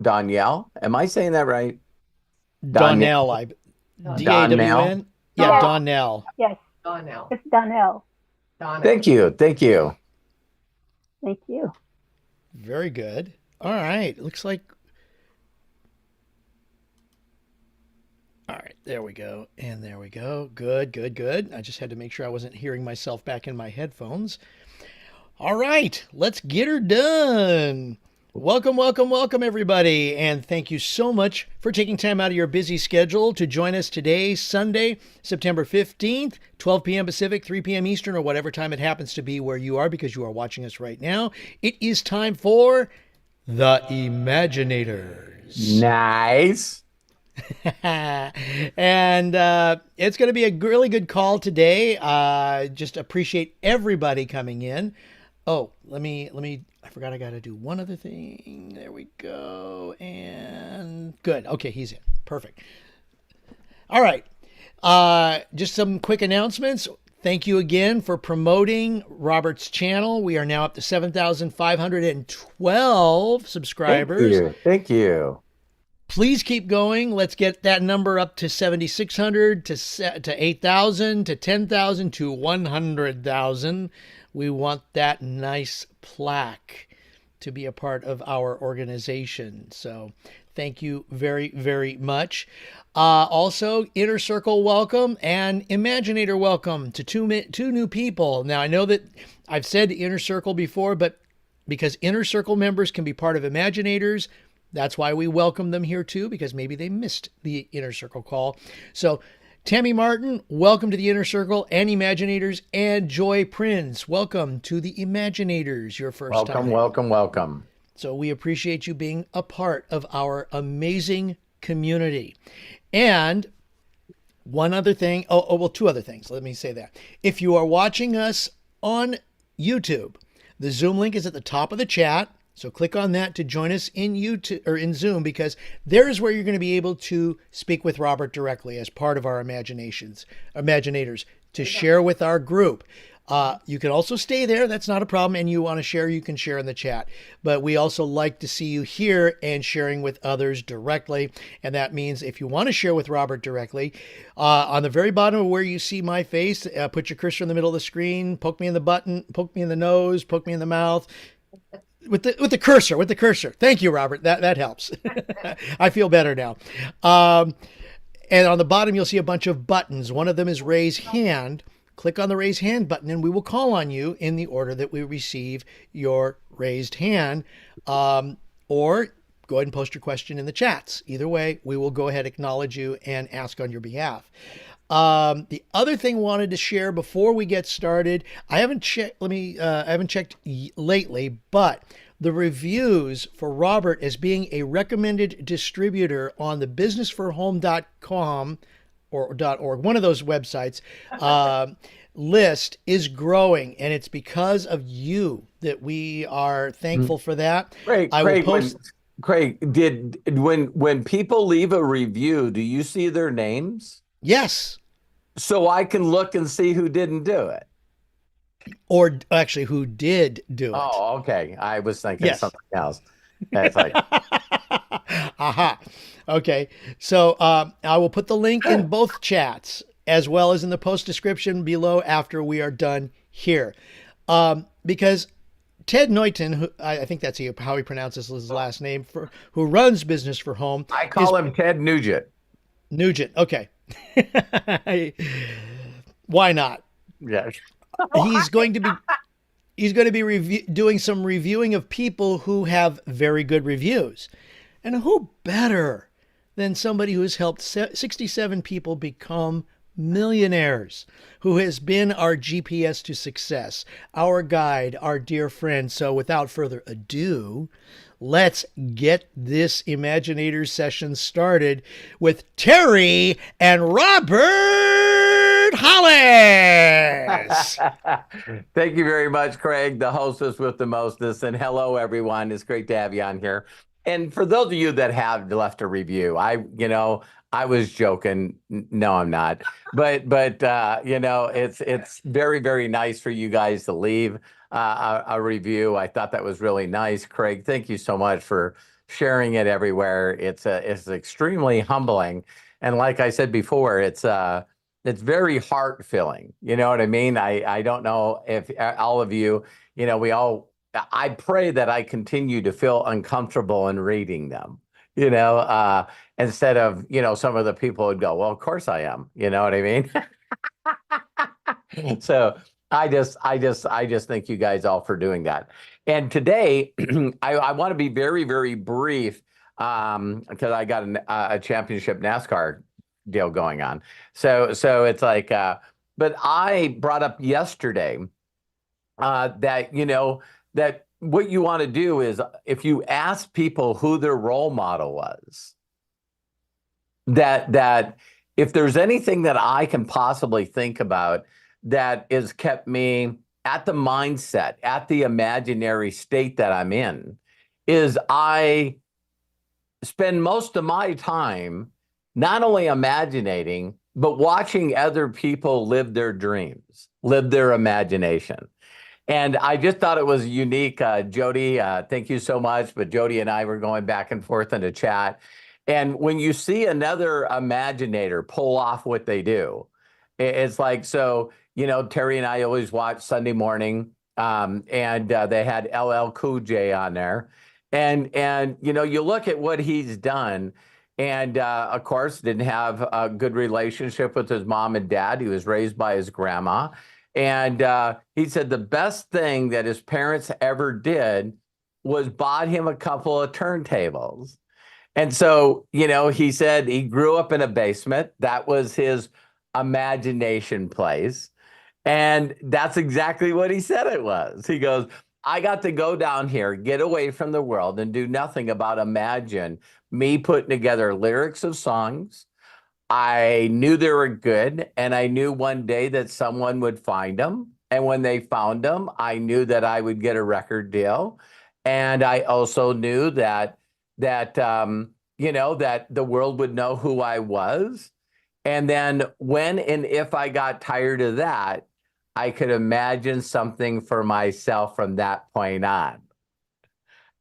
Danielle. Am I saying that right? Danielle. Donnell, Donnell. Dawn. Yeah, Yes, Donnell. Donnell. yes, Donnell. it's Donnell. Donnell. Thank you. Thank you. Thank you. Very good. All right. Looks like. All right. There we go. And there we go. Good, good, good. I just had to make sure I wasn't hearing myself back in my headphones. All right. Let's get her done. Welcome, welcome, welcome, everybody. And thank you so much for taking time out of your busy schedule to join us today, Sunday, September 15th, 12 p.m. Pacific, 3 p.m. Eastern, or whatever time it happens to be where you are because you are watching us right now. It is time for the Imaginators. Nice. And it's going to be a really good call today. Just appreciate everybody coming in. Oh, I forgot I got to do one other thing. There we go. And good. Okay, he's in. Perfect. All right. Just some quick announcements. Thank you again for promoting Robert's channel. We are now up to 7,512 subscribers. Thank you. Thank you. Please keep going. Let's get that number up to 7,600 to 8,000 to 10,000 to 100,000. We want that nice plaque to be a part of our organization. So thank you very, very much. Also, Inner Circle welcome and Imaginator welcome to two new people. Now, I know that I've said Inner Circle before, but because Inner Circle members can be part of Imaginators, that's why we welcome them here too, because maybe they missed the Inner Circle call. So Tammy Martin, welcome to the Inner Circle and Imaginators, and Joy Prince, welcome to the Imaginators, your first time. Welcome, welcome, welcome. So we appreciate you being a part of our amazing community. And one other thing, well, two other things. Let me say that. If you are watching us on YouTube, the Zoom link is at the top of the chat. So click on that to join us in YouTube or in Zoom, because there's where you're going to be able to speak with Robert directly as part of our Imaginators to share with our group. You can also stay there. That's not a problem. And you want to share, you can share in the chat. But we also like to see you here and sharing with others directly. And that means if you want to share with Robert directly, on the very bottom of where you see my face, put your cursor in the middle of the screen, poke me in the button, poke me in the nose, poke me in the mouth. With the cursor. Thank you, Robert. That helps. I feel better now. And on the bottom, you'll see a bunch of buttons. One of them is raise hand. Click on the raise hand button and we will call on you in the order that we receive your raised hand. Or go ahead and post your question in the chats. Either way, we will go ahead, acknowledge you, and ask on your behalf. The other thing I wanted to share before we get started, I haven't checked lately, but the reviews for Robert as being a recommended distributor on the businessforhome.com or .org, one of those websites, list is growing, and it's because of you that we are thankful for that. Craig, I will post. Craig, when people leave a review, do you see their names? Yes. So I can look and see who didn't do it. Or actually, who did do it. Oh, okay. I was thinking something else. That's like, aha. Okay. So I will put the link in both chats as well as in the post description below after we are done here. Because Ted Nuyten, who I think that's how he pronounces his last name, who runs Business for Home. I call him Ted Nugent. Nugent. Okay. Why not? Yes. He's going to be doing some reviewing of people who have very good reviews. And who better than somebody who has helped 67 people become millionaires, who has been our GPS to success, our guide, our dear friend. So without further ado, let's get this Imaginators session started with Terry and Robert Hollis. Thank you very much, Craig, the hostess with the mostest. And hello, everyone. It's great to have you on here. And for those of you that have left a review, I was joking. No, I'm not. But it's very, very nice for you guys to leave a review. I thought that was really nice, Craig. Thank you so much for sharing it everywhere. It's extremely humbling. And like I said before, it's very heart filling. You know what I mean? I don't know if all of you, I pray that I continue to feel uncomfortable in reading them, instead of, some of the people would go, well, of course I am. You know what I mean? So I just thank you guys all for doing that. And today, I want to be very, very brief, because I got a championship NASCAR deal going on. So it's like, but I brought up yesterday that that what you want to do is, if you ask people who their role model was, that if there's anything that I can possibly think about that has kept me at the mindset, at the imaginary state that I'm in, is I spend most of my time not only imagining, but watching other people live their dreams, live their imagination. And I just thought it was unique. Jody, thank you so much. But Jody and I were going back and forth in a chat. And when you see another imaginator pull off what they do, it's like, so, Terry and I always watch Sunday morning, and they had LL Cool J on there. And you look at what he's done, and of course, didn't have a good relationship with his mom and dad. He was raised by his grandma. And he said the best thing that his parents ever did was bought him a couple of turntables. And so, he said he grew up in a basement. That was his imagination place. And that's exactly what he said it was. He goes, I got to go down here, get away from the world, and do nothing about imagine me putting together lyrics of songs. I knew they were good, and I knew one day that someone would find them. And when they found them, I knew that I would get a record deal. And I also knew that the world would know who I was. And then when and if I got tired of that, I could imagine something for myself from that point on.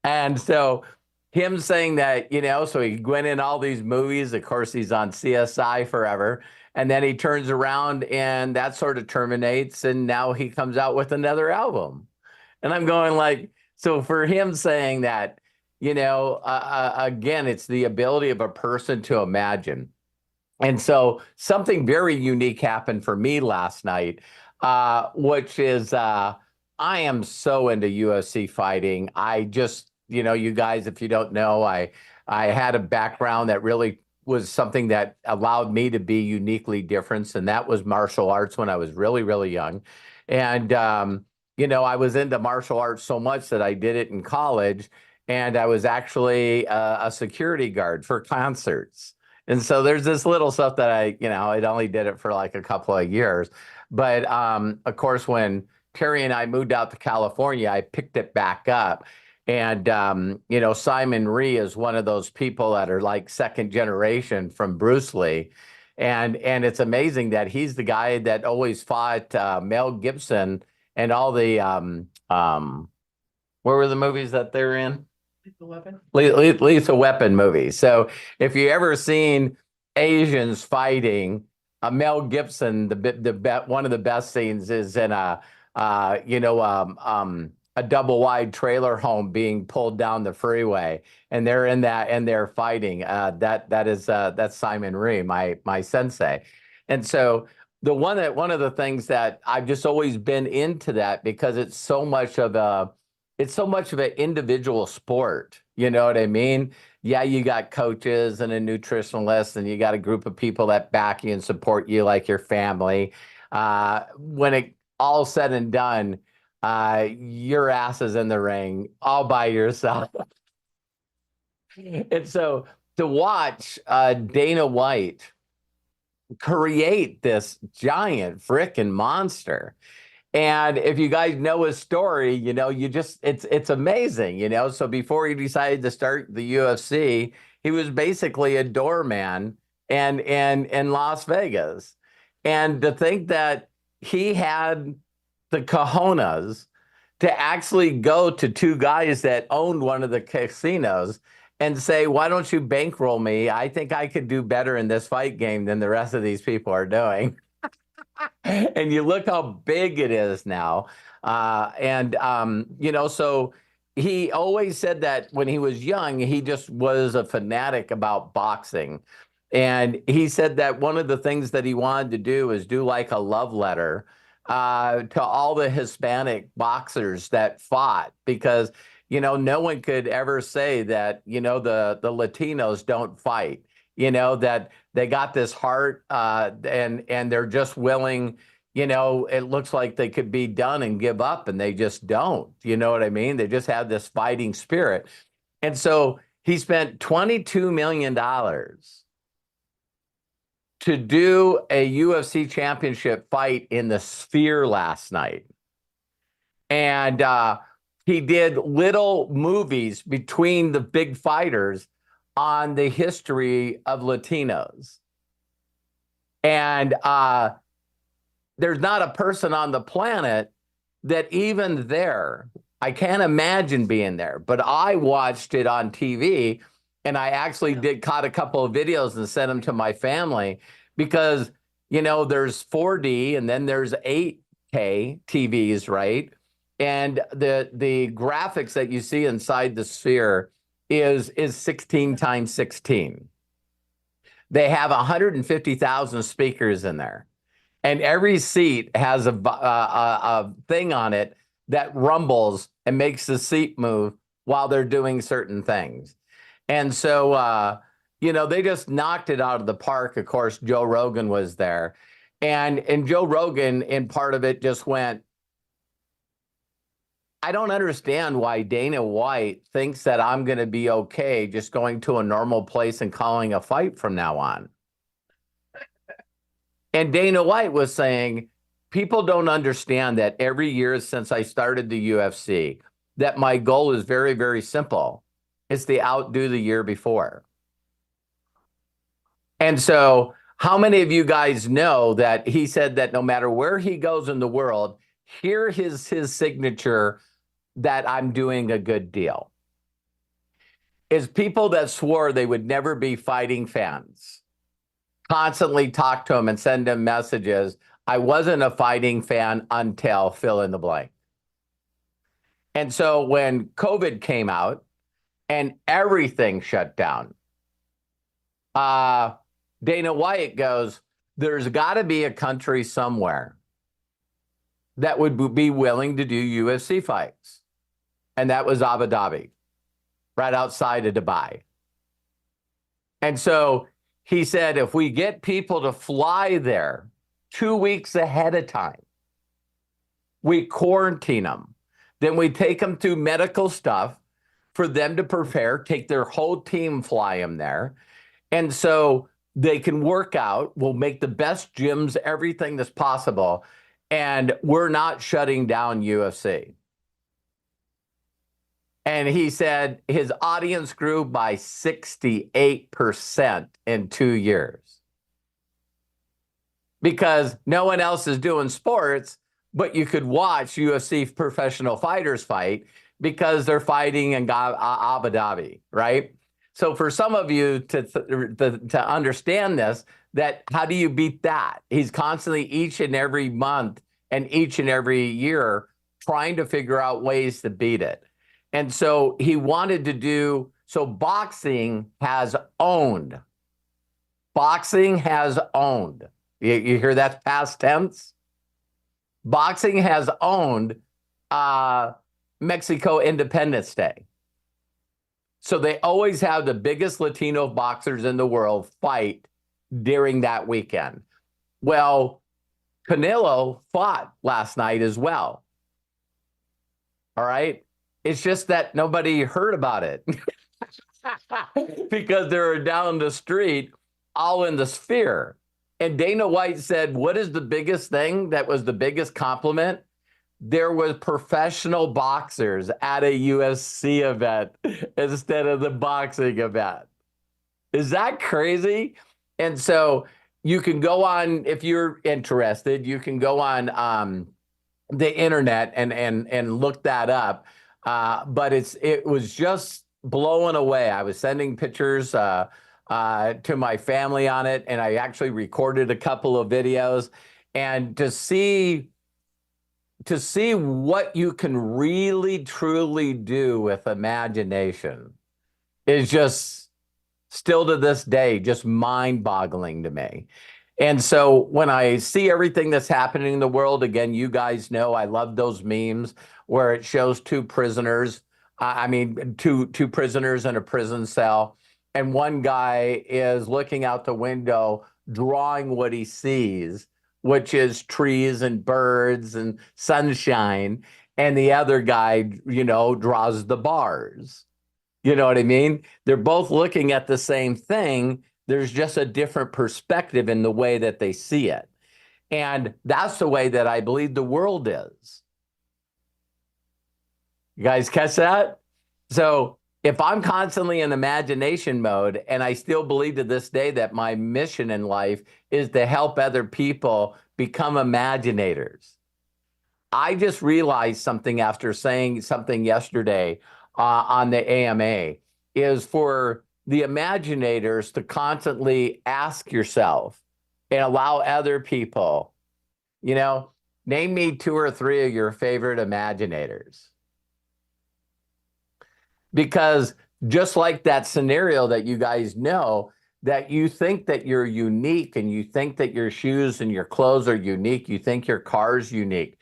And so him saying that, so he went in all these movies. Of course, he's on CSI forever. And then he turns around and that sort of terminates. And now he comes out with another album. And I'm going like, so for him saying that, again, it's the ability of a person to imagine. And so something very unique happened for me last night, which is I am so into UFC fighting. I just, you guys, if you don't know, I had a background that really was something that allowed me to be uniquely different. And that was martial arts when I was really, really young. And, I was into martial arts so much that I did it in college. And I was actually a security guard for concerts. And so there's this little stuff that I only did it for like a couple of years. But of course, when Terry and I moved out to California, I picked it back up. And, Simon Rhee is one of those people that are like second generation from Bruce Lee. And it's amazing that he's the guy that always fought Mel Gibson and all the, what were the movies that they're in? Lethal Weapon? Lethal Weapon movies. So if you ever seen Asians fighting, Mel Gibson, one of the best scenes is in a double wide trailer home being pulled down the freeway, and they're in that and they're fighting. That's Simon Rhee, my sensei. And so one of the things that I've just always been into that, because it's so much of an individual sport. You know what I mean? Yeah, you got coaches and a nutritionalist, and you got a group of people that back you and support you like your family. When it all said and done, your ass is in the ring all by yourself. And so to watch Dana White create this giant frickin' monster. And if you guys know his story, it's amazing, So before he decided to start the UFC, he was basically a doorman in Las Vegas. And to think that he had the cojones to actually go to two guys that owned one of the casinos and say, why don't you bankroll me? I think I could do better in this fight game than the rest of these people are doing. And you look how big it is now. So he always said that when he was young, he just was a fanatic about boxing. And he said that one of the things that he wanted to do is do like a love letter to all the Hispanic boxers that fought, because, no one could ever say that, the Latinos don't fight, that they got this heart and they're just willing. It looks like they could be done and give up, and they just don't. You know what I mean? They just have this fighting spirit. And so he spent $22 million to do a UFC championship fight in the Sphere last night. And he did little movies between the big fighters on the history of Latinos. And there's not a person on the planet that even there, I can't imagine being there, but I watched it on TV, and I actually caught a couple of videos and sent them to my family, because, there's 4D and then there's 8K TVs, right? And the graphics that you see inside the Sphere is 16 times 16. They have 150,000 speakers in there. And every seat has a thing on it that rumbles and makes the seat move while they're doing certain things. And so, they just knocked it out of the park. Of course, Joe Rogan was there. And Joe Rogan, in part of it, just went, I don't understand why Dana White thinks that I'm going to be okay just going to a normal place and calling a fight from now on. And Dana White was saying, people don't understand that every year since I started the UFC, that my goal is very, very simple. It's to outdo the year before. And so how many of you guys know that he said that no matter where he goes in the world, here is his signature that I'm doing a good deal? Is people that swore they would never be fighting fans constantly talk to him and send him messages. I wasn't a fighting fan until fill in the blank. And so when COVID came out and everything shut down, Dana White goes, there's got to be a country somewhere that would be willing to do UFC fights. And that was Abu Dhabi, right outside of Dubai. And so he said, if we get people to fly there 2 weeks ahead of time, we quarantine them, then we take them through medical stuff for them to prepare, take their whole team, fly them there. And so they can work out, we'll make the best gyms, everything that's possible. And we're not shutting down UFC. And he said his audience grew by 68% in 2 years. Because no one else is doing sports, but you could watch UFC professional fighters fight because they're fighting in Abu Dhabi, right? So for some of you to understand this, that how do you beat that? He's constantly each and every month and each and every year trying to figure out ways to beat it. And so he wanted to do, so boxing has owned. Boxing has owned. You hear that's past tense? Boxing has owned Mexico Independence Day. So they always have the biggest Latino boxers in the world fight during that weekend. Well, Canelo fought last night as well. All right? It's just that nobody heard about it because they were down the street, all in the Sphere. And Dana White said, what is the biggest thing that was the biggest compliment? There was professional boxers at a UFC event instead of the boxing event. Is that crazy? And so you can go on, if you're interested, you can go on the internet and look that up. But it was just blown away. I was sending pictures to my family on it, and I actually recorded a couple of videos. And to see what you can really truly do with imagination is just still to this day just mind-boggling to me. And so when I see everything that's happening in the world, again, you guys know I love those memes where it shows two prisoners. Two prisoners in a prison cell, and one guy is looking out the window, drawing what he sees, which is trees and birds and sunshine, and the other guy, draws the bars. You know what I mean? They're both looking at the same thing. There's just a different perspective in the way that they see it. And that's the way that I believe the world is. You guys catch that? So if I'm constantly in imagination mode, and I still believe to this day that my mission in life is to help other people become imaginators. I just realized something after saying something yesterday on the AMA, is for the imaginators to constantly ask yourself and allow other people, name me 2 or 3 of your favorite imaginators. Because just like that scenario that you guys know, that you think that you're unique, and you think that your shoes and your clothes are unique, you think your car's unique,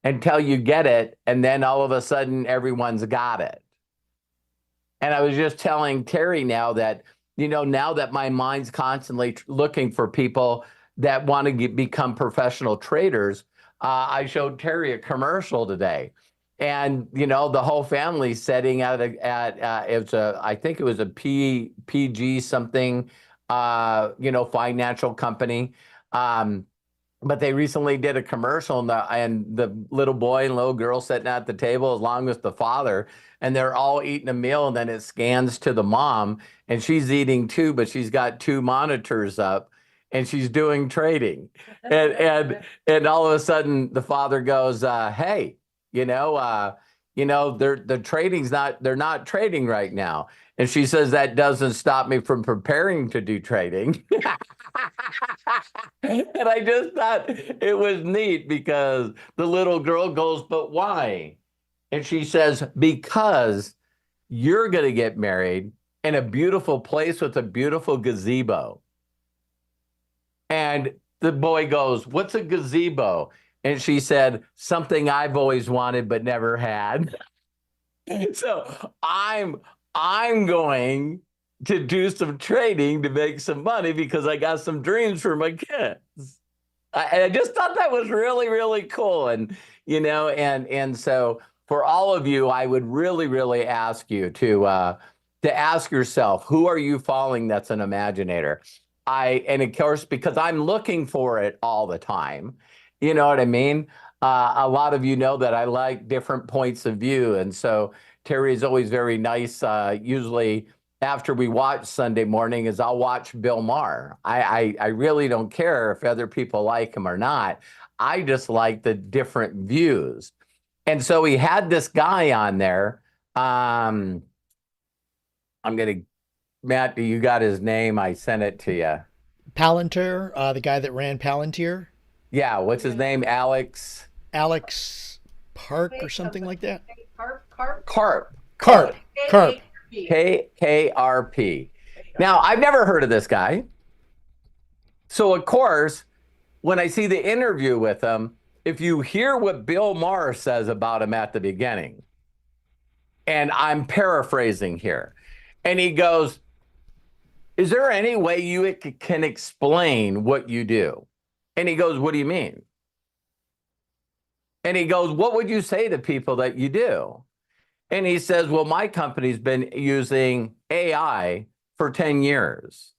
until you get it, and then all of a sudden everyone's got it. And I was just telling Terry now that, now that my mind's constantly looking for people that want to become professional traders, I showed Terry a commercial today. And, the whole family sitting at I think it was a PG something, financial company. But they recently did a commercial, and the little boy and little girl sitting at the table along with the father, and they're all eating a meal, and then it scans to the mom, and she's eating too, but she's got 2 monitors up, and she's doing trading. And all of a sudden the father goes, hey, they're not trading right now. And she says, that doesn't stop me from preparing to do trading. And I just thought it was neat, because the little girl goes, but why? And she says, because you're going to get married in a beautiful place with a beautiful gazebo. And the boy goes, what's a gazebo? And she said, something I've always wanted but never had. So I'm going to do some trading to make some money, because I got some dreams for my kids. I just thought that was really, really cool. And, and so for all of you, I would really, really ask you to ask yourself, who are you following that's an imaginator? And of course, because I'm looking for it all the time, you know what I mean? A lot of you know that I like different points of view. And so Terry is always very nice. Usually after we watch Sunday morning, is I'll watch Bill Maher. I really don't care if other people like him or not. I just like the different views. And so he had this guy on there. Matt, you got his name? I sent it to you. Palantir, the guy that ran Palantir. Yeah, what's his name? Alex Park or something like that. Karp. KRP. Now, I've never heard of this guy. So, of course, when I see the interview with him, if you hear what Bill Maher says about him at the beginning, and I'm paraphrasing here, and he goes, is there any way you can explain what you do? And he goes, what do you mean? And he goes, what would you say to people that you do? And he says, well, my company's been using AI for 10 years.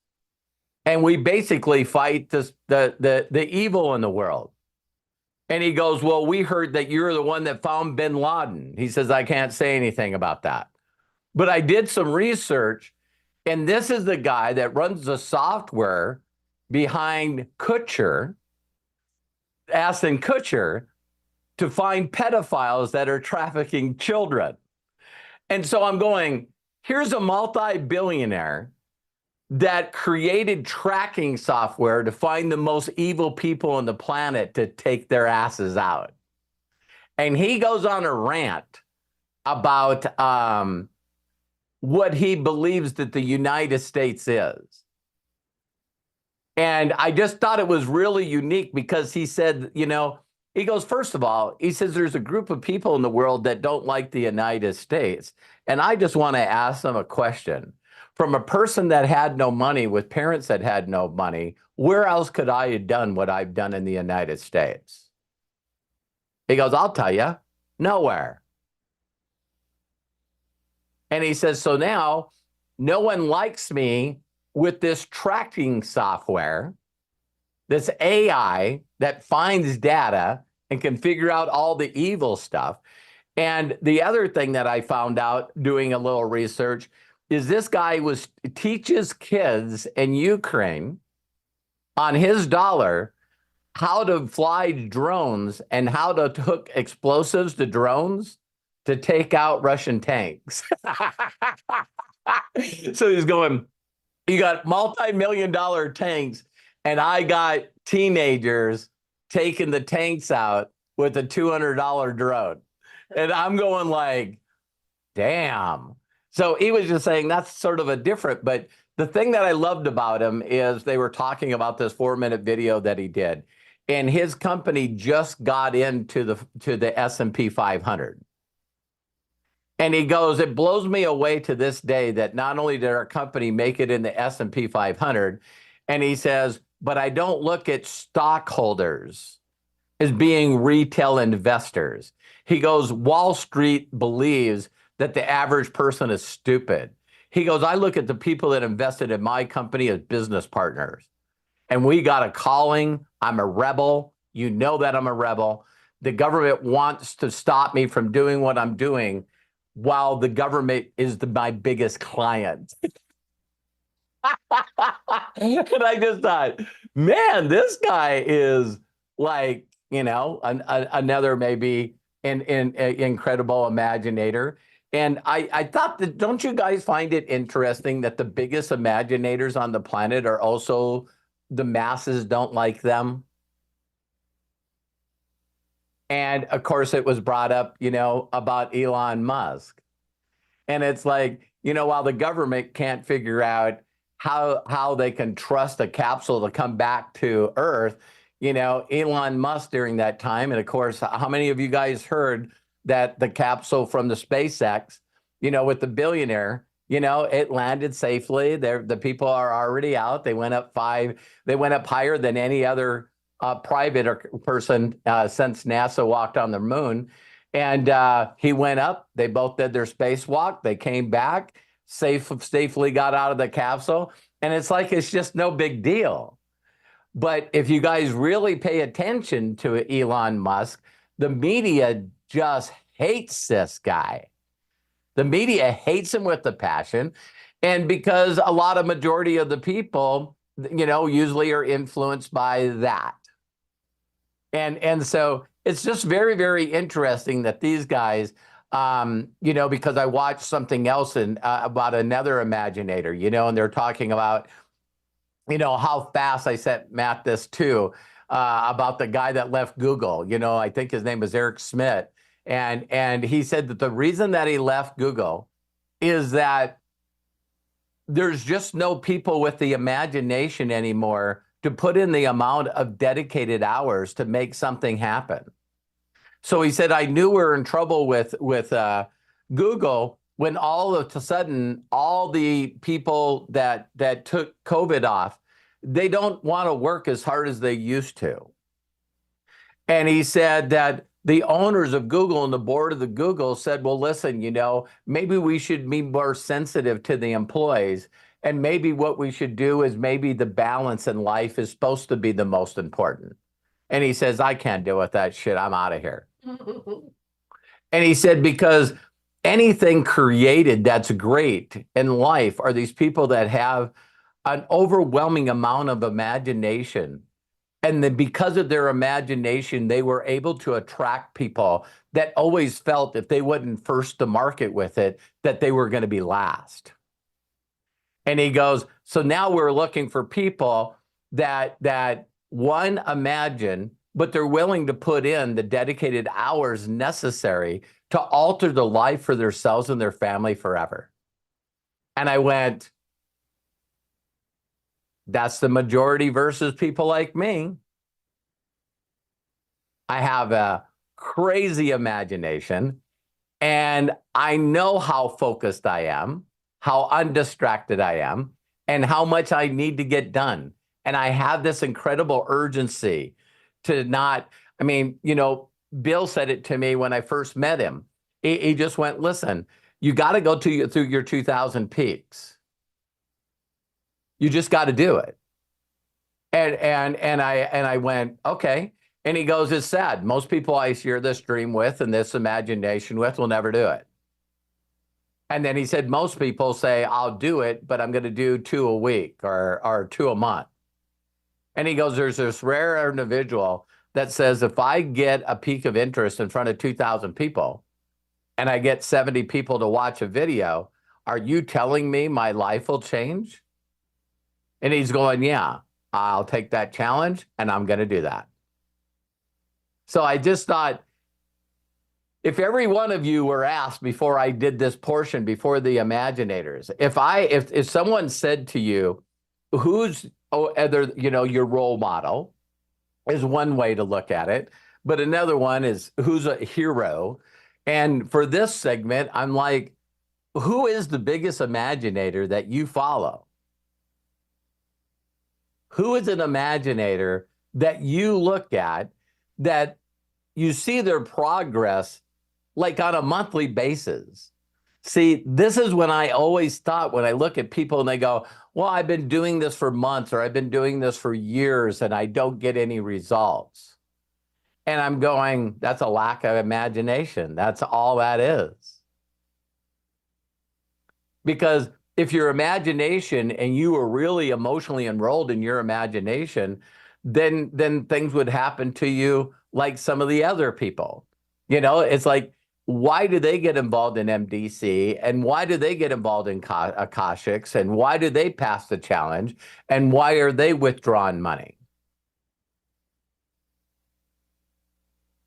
And we basically fight the evil in the world. And he goes, well, we heard that you're the one that found bin Laden. He says, I can't say anything about that. But I did some research, and this is the guy that runs the software behind Kutcher, Ashton Kutcher, to find pedophiles that are trafficking children. And so I'm going, here's a multi-billionaire that created tracking software to find the most evil people on the planet to take their asses out. And he goes on a rant about what he believes that the United States is. And I just thought it was really unique because he said, he goes, first of all, he says there's a group of people in the world that don't like the United States. And I just want to ask them a question. From a person that had no money with parents that had no money, where else could I have done what I've done in the United States? He goes, I'll tell you, nowhere. And he says, so now no one likes me with this tracking software, this AI that finds data and can figure out all the evil stuff. And the other thing that I found out doing a little research is this guy teaches kids in Ukraine on his dollar how to fly drones and how to hook explosives to drones to take out Russian tanks. So he's going, you got multi-million-dollar tanks, and I got teenagers taking the tanks out with a $200 drone. And I'm going like, damn. So he was just saying that's sort of a different, but the thing that I loved about him is they were talking about this 4-minute video that he did. And his company just got into the S&P 500. And he goes, it blows me away to this day that not only did our company make it in the S&P 500, and he says, but I don't look at stockholders as being retail investors. He goes, Wall Street believes that the average person is stupid. He goes, I look at the people that invested in my company as business partners. And we got a calling. I'm a rebel. You know that I'm a rebel. The government wants to stop me from doing what I'm doing while the government is my biggest client. And I just thought, man, this guy is like, another maybe an incredible imaginator. And I thought that, don't you guys find it interesting that the biggest imaginators on the planet are also the masses don't like them? And of course, it was brought up, about Elon Musk. And it's like, while the government can't figure out how they can trust a capsule to come back to Earth, Elon Musk during that time. And of course, how many of you guys heard that the capsule from the SpaceX, with the billionaire, it landed safely. The people are already out. They went up higher than any other private person since NASA walked on the moon. And he went up. They both did their spacewalk. They came back, safely got out of the capsule. And it's like, it's just no big deal. But if you guys really pay attention to Elon Musk, the media just hates this guy. The media hates him with a passion. And because a lot of majority of the people, usually are influenced by that. And so it's just very, very interesting that these guys, because I watched something else about another imaginator, and they're talking about, how fast I sent Matt this too, about the guy that left Google. I think his name was Eric Schmidt. And he said that the reason that he left Google is that there's just no people with the imagination anymore to put in the amount of dedicated hours to make something happen. So he said, I knew we were in trouble with Google when all of a sudden, all the people that took COVID off, they don't want to work as hard as they used to. And he said that the owners of Google and the board of the Google said, well, listen, maybe we should be more sensitive to the employees. And maybe what we should do is maybe the balance in life is supposed to be the most important. And he says, I can't deal with that shit. I'm out of here. And he said, because anything created that's great in life are these people that have an overwhelming amount of imagination And then because of their imagination, they were able to attract people that always felt if they wasn't first to market with it, that they were going to be last. And he goes, so now we're looking for people that one, imagine, but they're willing to put in the dedicated hours necessary to alter the life for themselves and their family forever. And I went, that's the majority versus people like me. I have a crazy imagination, and I know how focused I am, how undistracted I am, and how much I need to get done. And I have this incredible urgency to not, I mean, you know, Bill said it to me when I first met him. He just went, listen, you got to go through your 2,000 peaks. You just got to do it. And I went, okay. And he goes, it's sad. Most people I share this dream with and this imagination with will never do it. And then he said, most people say, I'll do it, but I'm going to do 2 a week or 2 a month. And he goes, there's this rare individual that says, if I get a peak of interest in front of 2,000 people and I get 70 people to watch a video, are you telling me my life will change? And he's going, yeah, I'll take that challenge and I'm going to do that. So I just thought, if every one of you were asked before I did this portion, before the Imaginators, if someone said to you, who's your role model, is one way to look at it, but another one is who's a hero. And for this segment, I'm like, who is the biggest imaginator that you follow? Who is an imaginator that you look at, that you see their progress like on a monthly basis? See, this is when I always thought, when I look at people and they go, well, I've been doing this for months or I've been doing this for years and I don't get any results. And I'm going, that's a lack of imagination. That's all that is. Because if your imagination and you were really emotionally enrolled in your imagination, then things would happen to you like some of the other people. You know, it's like, why do they get involved in MDC? And why do they get involved in Akashics? And why do they pass the challenge? And why are they withdrawing money?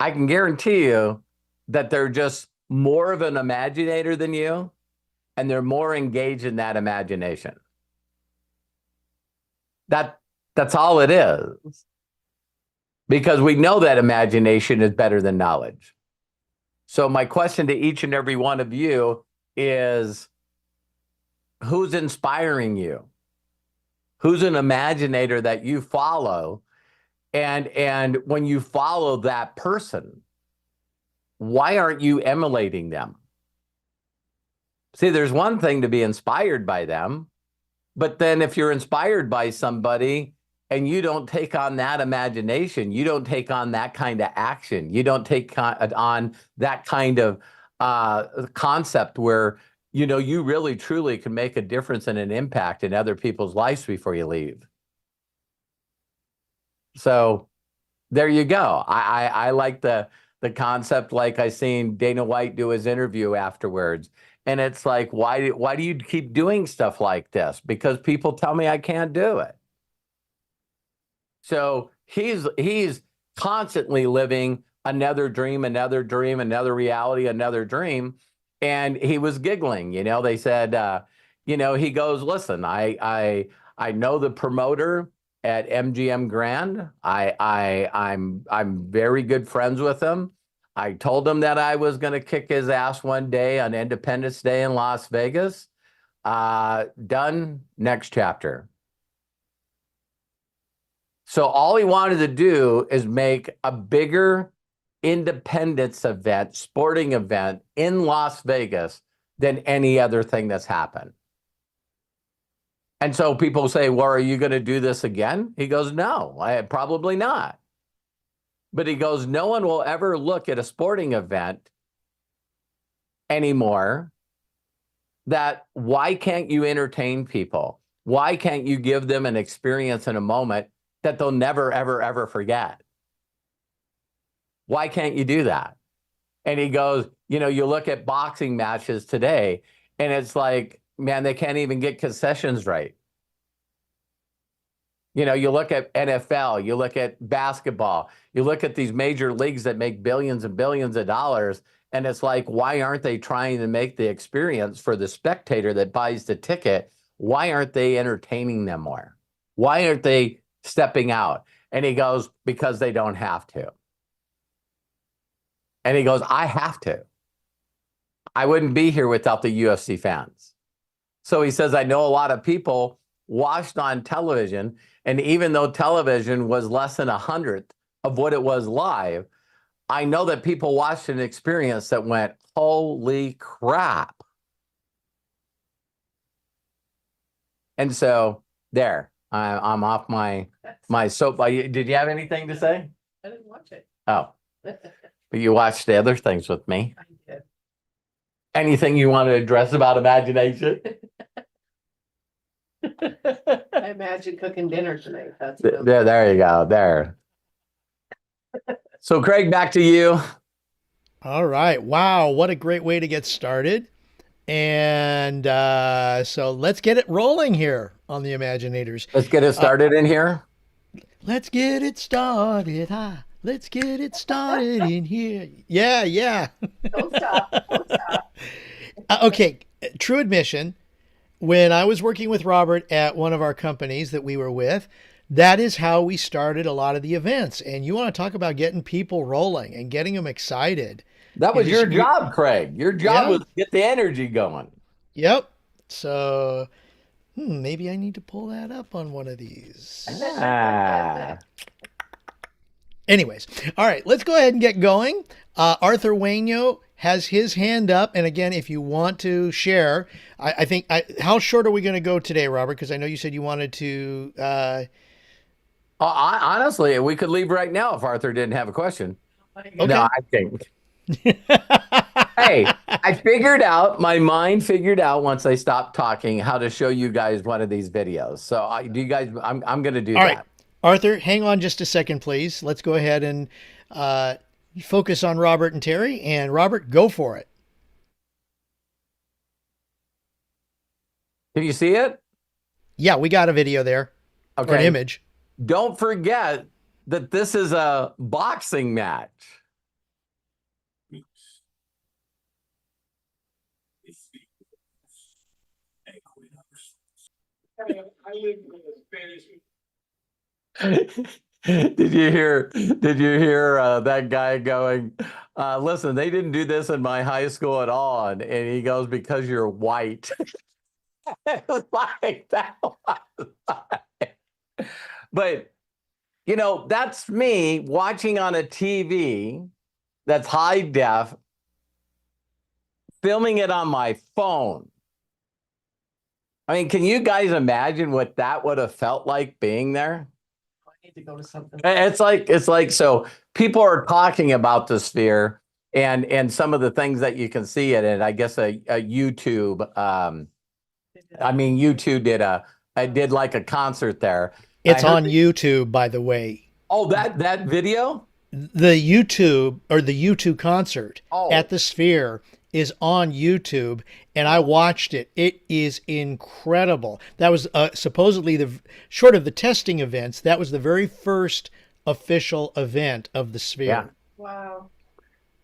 I can guarantee you that they're just more of an imaginator than you, and they're more engaged in that imagination. That's all it is. Because we know that imagination is better than knowledge. So my question to each and every one of you is, who's inspiring you? Who's an imaginator that you follow? And when you follow that person, why aren't you emulating them? See, there's one thing to be inspired by them, but then if you're inspired by somebody and you don't take on that imagination, you don't take on that kind of action, you don't take on that kind of concept where, you know, you really truly can make a difference and an impact in other people's lives before you leave. So there you go. I like the concept, like I seen Dana White do his interview afterwards. And it's like, why do you keep doing stuff like this? Because people tell me I can't do it. So he's constantly living another dream, another dream, another reality, another dream. And he was giggling, you know, they said, you know, he goes, listen, I know the promoter at MGM Grand. I'm very good friends with him. I told him that I was going to kick his ass one day on Independence Day in Las Vegas. Done. Next chapter. So all he wanted to do is make a bigger independence event, sporting event in Las Vegas than any other thing that's happened. And so people say, well, are you going to do this again? He goes, no, probably not. But he goes, no one will ever look at a sporting event anymore. That why can't you entertain people? Why can't you give them an experience in a moment that they'll never, ever, ever forget. Why can't you do that? And he goes, you know, you look at boxing matches today and it's like, man, they can't even get concessions right. You know, you look at NFL, you look at basketball, you look at these major leagues that make billions and billions of dollars. And it's like, why aren't they trying to make the experience for the spectator that buys the ticket? Why aren't they entertaining them more? Why aren't they stepping out? And he goes, because they don't have to. And he goes, I have to. I wouldn't be here without the UFC fans. So he says, I know a lot of people watched on television, and even though television was less than 100th of what it was live, I know that people watched an experience that went, holy crap. And so there, I'm off my soap. Did you have anything to say? I didn't watch it. Oh, but you watched the other things with me. I did. Anything you want to address about imagination? I imagine cooking dinner tonight. That's There you go. There. So, Craig, back to you. All right. Wow. What a great way to get started. And so let's get it rolling here on the Imaginators. Let's get it started in here. Let's get it started. Let's get it started in here. Yeah, yeah. Don't stop. Don't stop. Okay. True admission. When I was working with Robert at one of our companies that we were with, that is how we started a lot of the events. And you want to talk about getting people rolling and getting them excited. That was And your just- job, Craig. Your job Yeah. was to get the energy going. Yep. So maybe I need to pull that up on one of these. Ah. Anyways, all right, let's go ahead and get going. Arthur Waino has his hand up. And again, if you want to share, I think, how short are we going to go today, Robert? Because I know you said you wanted to. Honestly, we could leave right now if Arthur didn't have a question. Okay. No, I think. Hey, I figured out, my mind figured out once I stopped talking how to show you guys one of these videos. So do you guys, I'm going to do All that. right, Arthur, hang on just a second, please. Let's go ahead and focus on Robert and Terry. And Robert, go for it. Can you see it? Yeah, we got a video there. Or an Okay. image. Don't forget that this is a boxing match. Did you hear that guy going, listen, they didn't do this in my high school at all. And he goes, because you're white. It was like that. But, you know, that's me watching on a TV that's high def, filming it on my phone. I mean, can you guys imagine what that would have felt like being there? I need to go to something. It's like, so people are talking about the sphere and some of the things that you can see in it. I guess a YouTube, I mean, YouTube did like a concert there. It's I heard on YouTube, by the way. Oh, that video? The YouTube or the YouTube concert Oh. at the Sphere is on YouTube, and I watched it. It is incredible. That was supposedly short of the testing events, that was the very first official event of the Sphere. Yeah. Wow.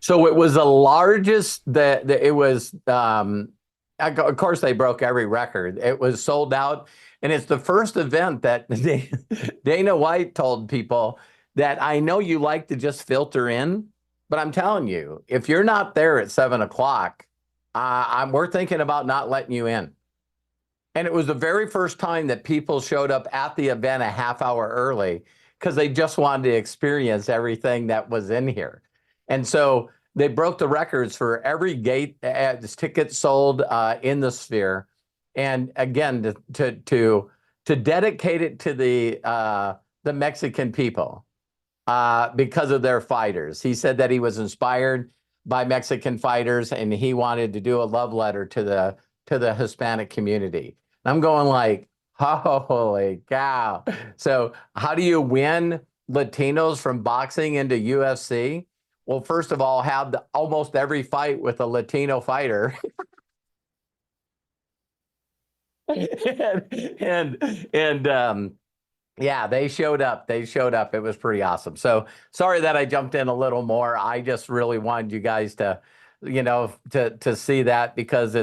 So it was the largest that it was, of course they broke every record. It was sold out. And it's the first event that Dana White told people that I know you like to just filter in, but I'm telling you, if you're not there at 7 o'clock, we're thinking about not letting you in. And it was the very first time that people showed up at the event a half hour early because they just wanted to experience everything that was in here. And so they broke the records for every gate tickets sold in the Sphere. And again, to dedicate it to the Mexican people because of their fighters. He said that he was inspired by Mexican fighters and he wanted to do a love letter to the Hispanic community. And I'm going like, Holy cow. So, how do you win Latinos from boxing into UFC? Well, first of all, have almost every fight with a Latino fighter. and yeah, they showed up. They showed up. It was pretty awesome. So sorry that I jumped in a little more. I just really wanted you guys to, to see that because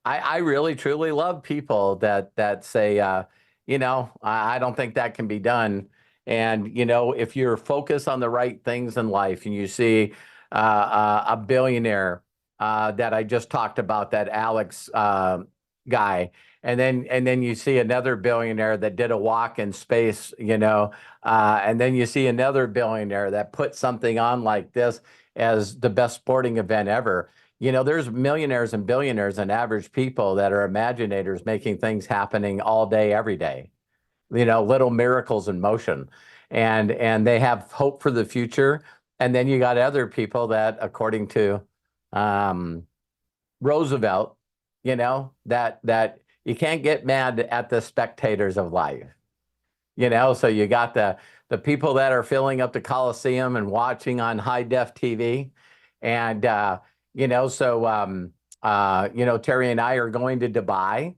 I really truly love people that say, I don't think that can be done. And if you're focused on the right things in life, and you see a billionaire that I just talked about, that Alex guy, and then you see another billionaire that did a walk in space, and then you see another billionaire that put something on like this as the best sporting event ever. There's millionaires and billionaires and average people that are imaginators making things happening all day, every day. Little miracles in motion, and they have hope for the future. And then you got other people that, according to Roosevelt, that you can't get mad at the spectators of life. So you got the people that are filling up the Coliseum and watching on high def TV. And Terry and I are going to Dubai,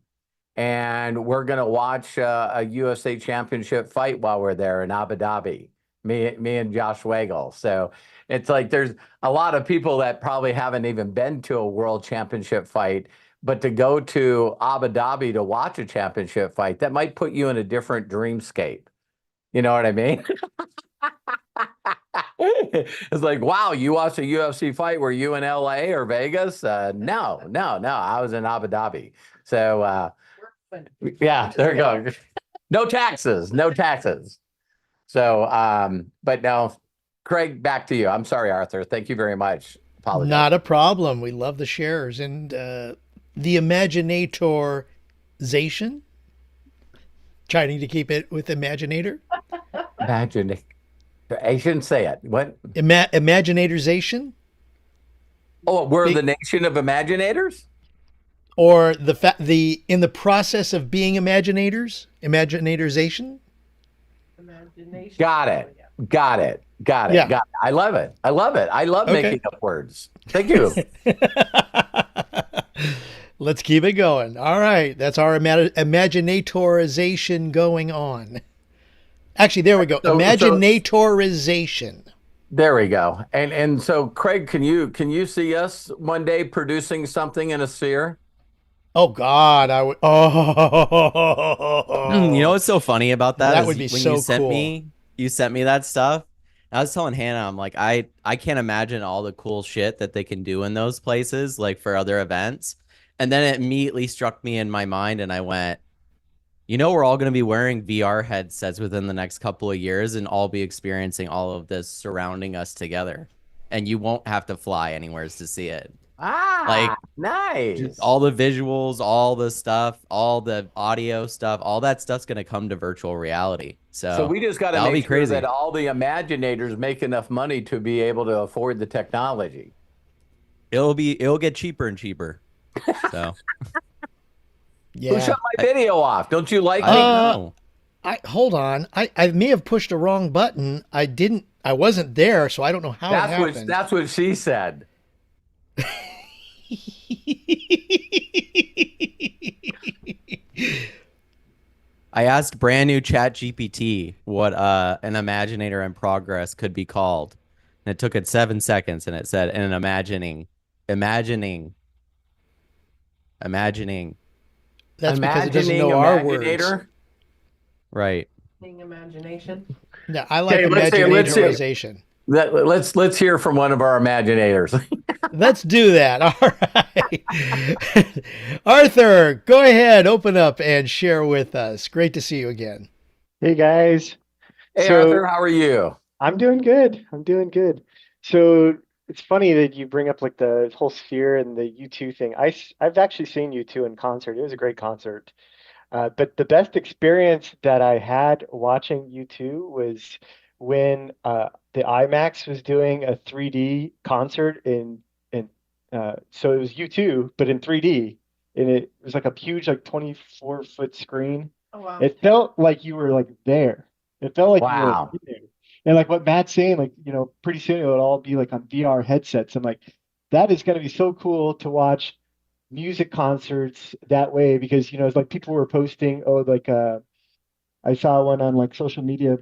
and we're going to watch a USA Championship fight while we're there in Abu Dhabi. Me and Josh Wagel. So it's like there's a lot of people that probably haven't even been to a World Championship fight, but to go to Abu Dhabi to watch a championship fight, that might put you in a different dreamscape. You know what I mean? It's like, wow, you watched a UFC fight. Were you in LA or Vegas? No. I was in Abu Dhabi. So yeah, there you go. No taxes. So, but no, Craig, back to you. I'm sorry, Arthur. Thank you very much. Apologize. Not a problem. We love the shares and the imaginatorization. Trying to keep it with imaginator. Imagine. I shouldn't say it. What? Imaginatorization. Oh, we're the nation of imaginators? Or in the process of being imaginators, imaginatorization. Imagination. Got it. Yeah. Got it. I love it. I love making up words. Thank you. Let's keep it going. All right. That's our imaginatorization going on. Actually, there we go. Imaginatorization. There we go. And so, Craig, can you see us one day producing something in a sphere? Oh God, I would. Oh, You know what's so funny about that? That is would be when so you sent me that stuff. I was telling Hannah, I'm like, I can't imagine all the cool shit that they can do in those places, like for other events. And then it immediately struck me in my mind, and I went, we're all going to be wearing VR headsets within the next couple of years, and all be experiencing all of this surrounding us together, and you won't have to fly anywhere to see it. Like, nice. All the visuals, all the stuff, all the audio stuff, all that stuff's going to come to virtual reality. So we just got to make sure that all the imaginators make enough money to be able to afford the technology. It'll get cheaper and cheaper. So yeah. Who shut my video off? Don't you like it? Hold on. I may have pushed the wrong button. I wasn't there, so I don't know how it happened. That's what she said. I asked brand new Chat GPT what an imaginator in progress could be called. And it took it 7 seconds, and it said, an imagining. That's because it doesn't know our words. Right. Imagination. Yeah, I like imaginatorization. Let's hear from one of our imaginators. Let's do that. All right. Arthur, go ahead, open up and share with us. Great to see you again. Hey guys. Hey Arthur, how are you? I'm doing good. So it's funny that you bring up like the whole sphere and the U2 thing. I've actually seen U2 in concert. It was a great concert. But the best experience that I had watching U2 was when the IMAX was doing a 3D concert so it was U2 but in 3D, and it was like a huge, like 24-foot screen, Oh, wow. It felt like you were like there. It felt like you were like Wow. in there. And like what Matt's saying, like, pretty soon it'll all be like on VR headsets. I'm like, that is going to be so cool to watch music concerts that way because, it's like people were posting, oh, like, I saw one on like social media.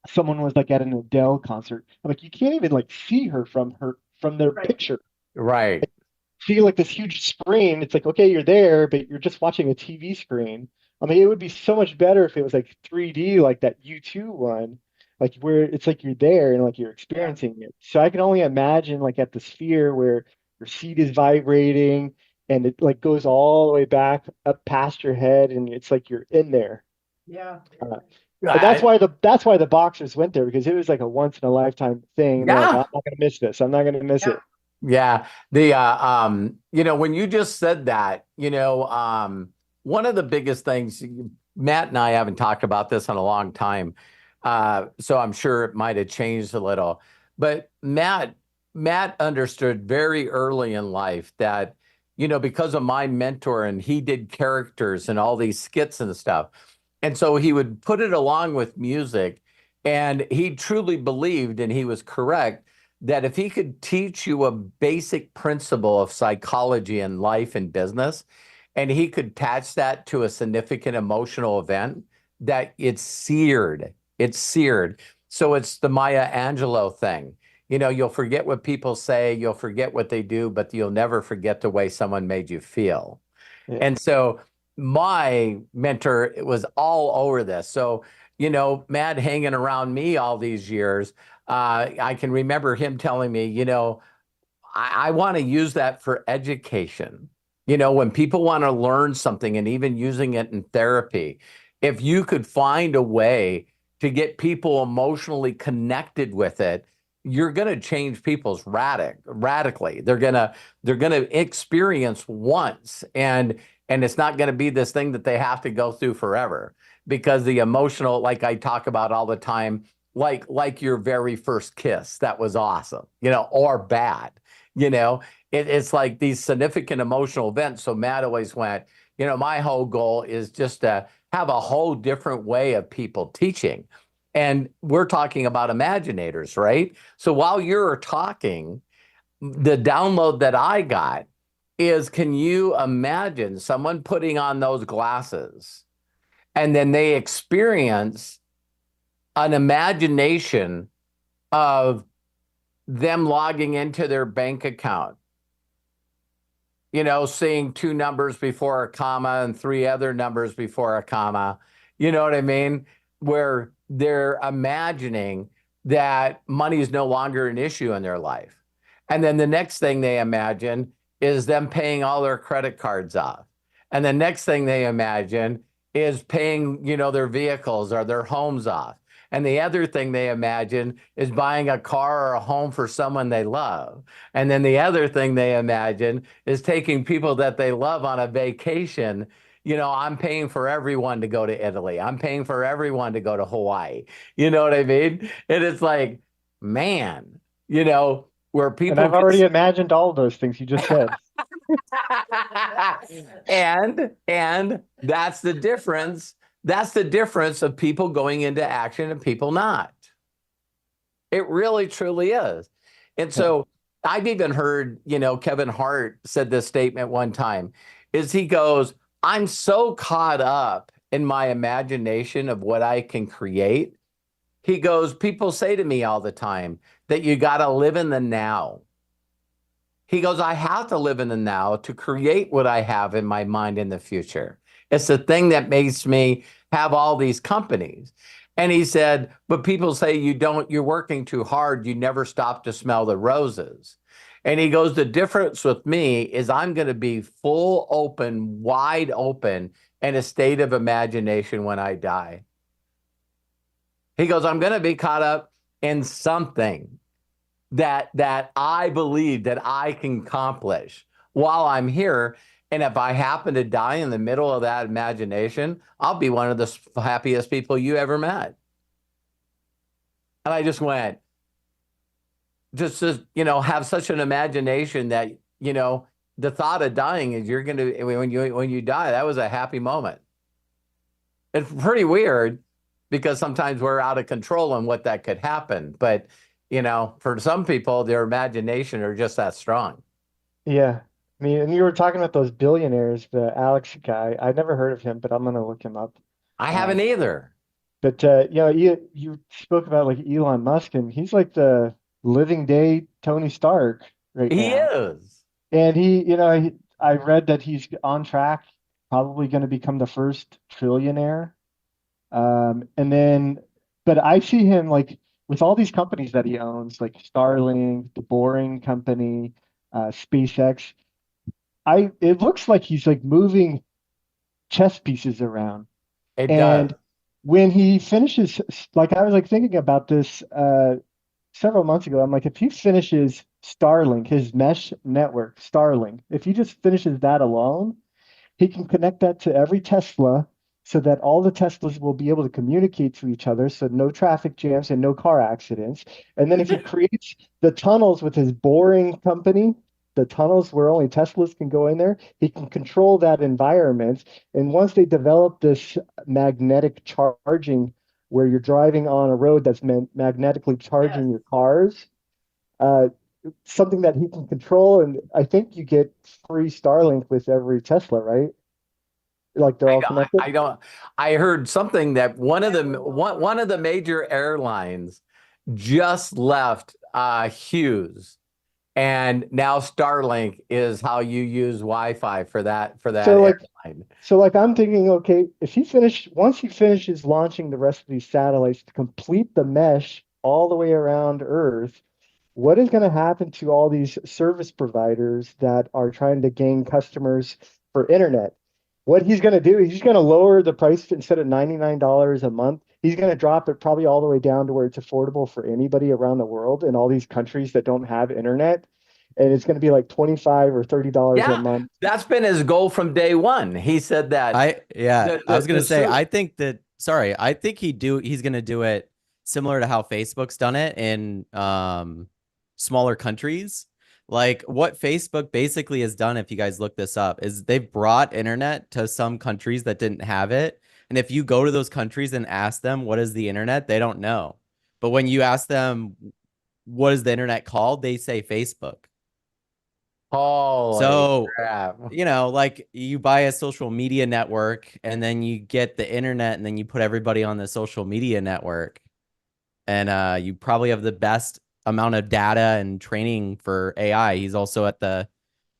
Someone was like at an Adele concert. I'm like, you can't even like see her from their Right. picture. Right. See like this huge screen. It's like, okay, you're there, but you're just watching a TV screen. I mean, it would be so much better if it was like 3D, like that U2 one, like where it's like you're there and like you're Yeah. experiencing it. So I can only imagine like at the Sphere where your seat is vibrating and it like goes all the way back up past your head and it's like you're in there. Yeah. Uh, and that's I, why the boxers went there because it was like a once in a lifetime thing. And they're like, yeah. I'm not gonna miss this. I'm not gonna miss Yeah. it. Yeah. When you just said that, one of the biggest things, Matt and I haven't talked about this in a long time. So I'm sure it might have changed a little. But Matt understood very early in life that, because of my mentor and he did characters and all these skits and stuff. And so he would put it along with music. And he truly believed, and he was correct, that if he could teach you a basic principle of psychology and life and business, and he could attach that to a significant emotional event, that it's seared. It's seared. So it's the Maya Angelou thing. You'll forget what people say, you'll forget what they do, but you'll never forget the way someone made you feel. Yeah. And so my mentor was all over this. So, Matt hanging around me all these years, I can remember him telling me, I want to use that for education. When people want to learn something and even using it in therapy, if you could find a way to get people emotionally connected with it, you're going to change people's radically. They're going to experience once, and it's not going to be this thing that they have to go through forever, because the emotional, like I talk about all the time, like your very first kiss, that was awesome, or bad, it's like these significant emotional events. So Matt always went, my whole goal is just to have a whole different way of people teaching. And we're talking about imaginators, right? So while you're talking, the download that I got is, can you imagine someone putting on those glasses and then they experience an imagination of them logging into their bank account, seeing two numbers before a comma and three other numbers before a comma, you know what I mean? Where they're imagining that money is no longer an issue in their life. And then the next thing they imagine is them paying all their credit cards off. And the next thing they imagine is paying, their vehicles or their homes off. And the other thing they imagine is buying a car or a home for someone they love. And then the other thing they imagine is taking people that they love on a vacation. I'm paying for everyone to go to Italy. I'm paying for everyone to go to Hawaii. You know what I mean? And it's like, man, where And people I've can already imagined all of those things you just said. and that's the difference. That's the difference of people going into action and people not. It really truly is. And so I've even heard, Kevin Hart said this statement one time, is he goes, I'm so caught up in my imagination of what I can create. He goes, people say to me all the time that you got to live in the now. He goes, I have to live in the now to create what I have in my mind in the future. It's the thing that makes me have all these companies. And he said, but people say you're working too hard. You never stop to smell the roses. And he goes, the difference with me is I'm going to be full open, wide open, in a state of imagination when I die. He goes, I'm going to be caught up in something that I believe that I can accomplish while I'm here. And if I happen to die in the middle of that imagination, I'll be one of the happiest people you ever met. And I just went, just have such an imagination that, the thought of dying is you're going to, when you die, that was a happy moment. It's pretty weird because sometimes we're out of control on what that could happen. But, for some people, their imagination are just that strong. Yeah. I mean, and you were talking about those billionaires, the Alex guy. I've never heard of him, but I'm gonna look him up. I Uh, haven't either. but you spoke about like Elon Musk, and he's like the living day Tony Stark right He now. is. And I read that he's on track, probably going to become the first trillionaire. And then, but I see him like with all these companies that he owns, like Starlink, the Boring Company, SpaceX. It looks like he's like moving chess pieces around. It does. And when he finishes, like I was like thinking about this several months ago, I'm like, if he finishes Starlink, his mesh network, Starlink, if he just finishes that alone, he can connect that to every Tesla so that all the Teslas will be able to communicate to each other, so no traffic jams and no car accidents. And then if he creates the tunnels with his boring company, the tunnels where only Teslas can go in there, he can control that environment. And once they develop this magnetic charging where you're driving on a road that's magnetically Yes. charging your cars, uh, something that he can control. And I think you get free Starlink with every Tesla, right? Like they're I all don't, connected. I don't, I heard something that one of the major airlines just left Hughes, and now Starlink is how you use Wi-Fi for that So like airline. so like I'm thinking, okay, if once he finishes launching the rest of these satellites to complete the mesh all the way around Earth, what is going to happen to all these service providers that are trying to gain customers for internet? What he's going to do, he's going to lower the price instead of $99 a month. He's going to drop it probably all the way down to where it's affordable for anybody around the world in all these countries that don't have internet. And it's going to be like 25 or $30 a Yeah, month. that's been his goal from day one. He said that Yeah, the I the, was gonna the say, ser- I think that, sorry, I think he's gonna do it similar to how Facebook's done it in smaller countries. Like what Facebook basically has done, if you guys look this up, is they've brought internet to some countries that didn't have it. And if you go to those countries and ask them what is the internet, they don't know. But when you ask them what is the internet called, they say Facebook. Holy So, crap. like you buy a social media network and then you get the internet and then you put everybody on the social media network. And you probably have the best amount of data and training for AI. He's also at the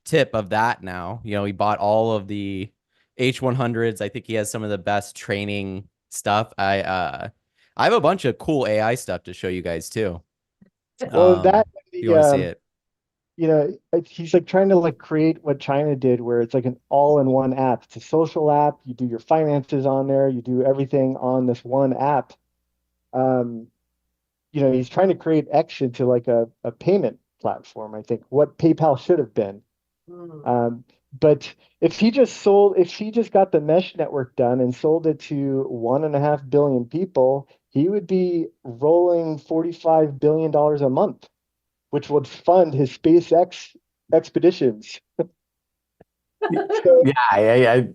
tip of that now. He bought all of the H100s. I think he has some of the best training stuff. I have a bunch of cool AI stuff to show you guys too. Well, that If you want to see it. he's like trying to like create what China did, where it's like an all-in-one app. It's a social app. You do your finances on there. You do everything on this one app. Um, he's trying to create X into like a payment platform, I think, what PayPal should have been. Mm. But if he just got the mesh network done and sold it to 1.5 billion people, he would be rolling $45 billion a month, which would fund his SpaceX expeditions. So,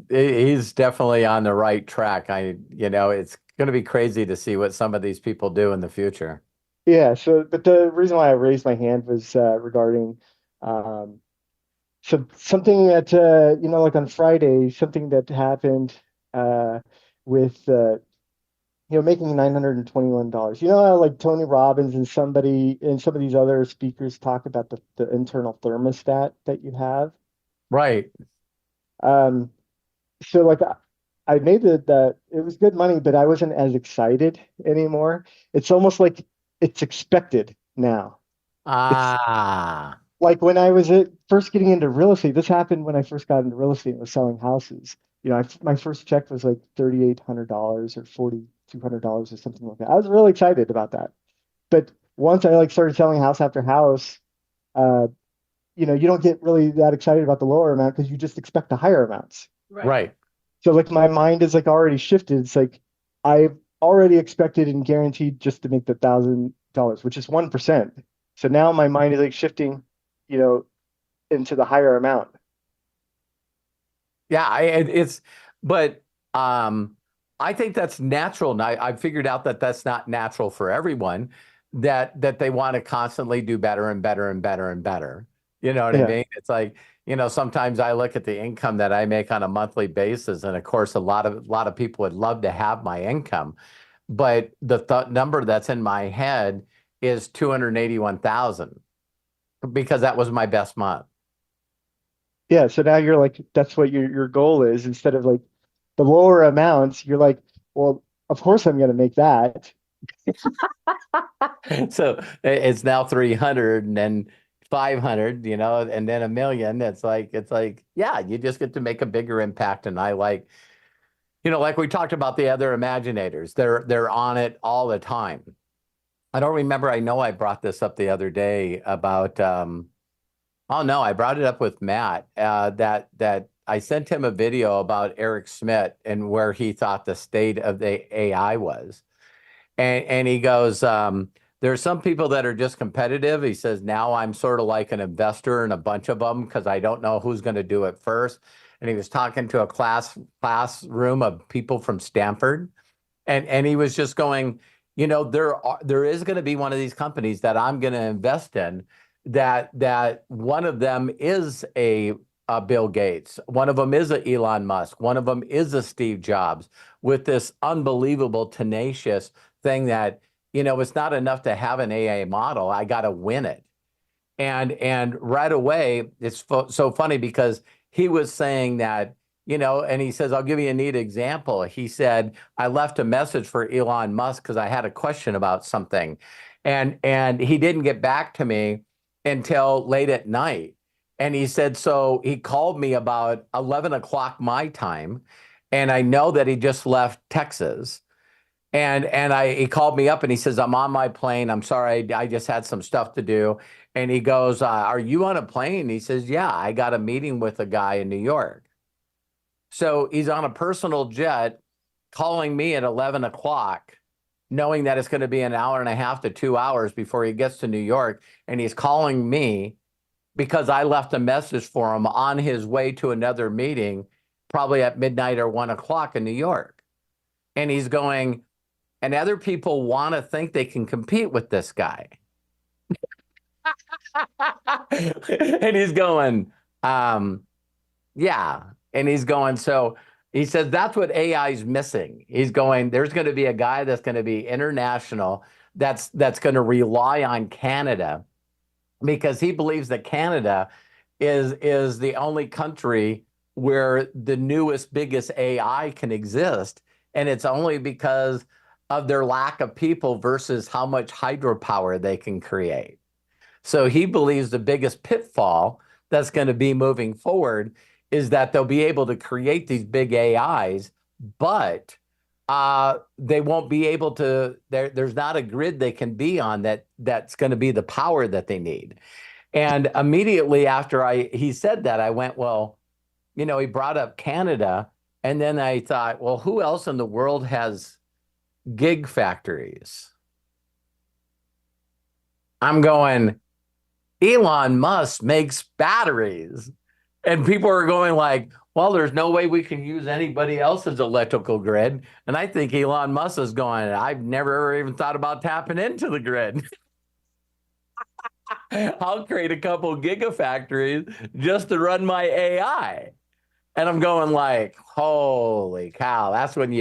He's definitely on the right track. It's going to be crazy to see what some of these people do in the future. yeah, but the reason why I raised my hand was regarding um, something that like on Friday, something that happened with making $921. You know how like Tony Robbins and somebody and some of these other speakers talk about the internal thermostat that you have. Right. Um, so like I made that it was good money, but I wasn't as excited anymore. It's almost like it's expected now. It's Ah, like when I was first getting into real estate. This happened when I first got into real estate and was selling houses. My first check was like $3,800 or $4,200 or something like that. I was really excited about that. But once I like started selling house after house, uh, you don't get really that excited about the lower amount because you just expect the higher amounts. right. So like my mind is like already shifted. It's like I've already expected and guaranteed just to make the $1,000, which is 1%. So now my mind is like shifting, you know, into the higher amount. Yeah, but I think that's natural. And I figured out that that's not natural for everyone, that they want to constantly do better and better and better and better. You know what I Yeah. mean? It's like, sometimes I look at the income that I make on a monthly basis, and of course, a lot of people would love to have my income, but the number that's in my head is 281,000 because that was my best month. Yeah. So now you're like, that's what your goal is. Instead of like the lower amounts, you're like, well, of course I'm going to make that. So it's now 300 and then 500, and then 1 million. It's like, yeah, you just get to make a bigger impact. And I like, like we talked about the other imaginators, they're on it all the time. I don't remember. I know I brought this up the other day about, oh no, I brought it up with Matt, that I sent him a video about Eric Schmidt and where he thought the state of the AI was. And he goes, there are some people that are just competitive. He says, now I'm sort of like an investor in a bunch of them because I don't know who's going to do it first. And he was talking to a classroom of people from Stanford. And he was just going, there is going to be one of these companies that I'm going to invest in that one of them is a Bill Gates. One of them is a Elon Musk. One of them is a Steve Jobs with this unbelievable, tenacious thing that, it's not enough to have an AA model. I got to win it. And right away, it's so funny because he was saying that, and he says, I'll give you a neat example. He said, I left a message for Elon Musk because I had a question about something. And he didn't get back to me until late at night. And he said, so he called me about 11 o'clock my time. And I know that he just left Texas. And he called me up and he says, I'm on my plane. I'm sorry, I just had some stuff to do. And he goes, are you on a plane? And he says, yeah, I got a meeting with a guy in New York. So he's on a personal jet calling me at 11 o'clock, knowing that it's going to be an hour and a half to 2 hours before he gets to New York. And he's calling me because I left a message for him on his way to another meeting, probably at midnight or 1 o'clock in New York. And he's going, and other people want to think they can compete with this guy. And he's going, yeah. And he's going, so he says, that's what AI is missing. He's going, there's going to be a guy that's going to be international, that's going to rely on Canada because he believes that Canada is the only country where the newest, biggest AI can exist. And it's only because of their lack of people versus how much hydropower they can create. So he believes the biggest pitfall that's going to be moving forward is that they'll be able to create these big AIs, but they won't be able to, there's not a grid they can be on that's going to be the power that they need. And immediately after he said that, I went, well, he brought up Canada. And then I thought, well, who else in the world has gig factories? I'm going, Elon Musk makes batteries. And people are going like, well, there's no way we can use anybody else's electrical grid. And I think Elon Musk is going, I've never even thought about tapping into the grid. I'll create a couple gigafactories just to run my AI. And I'm going like, holy cow. That's when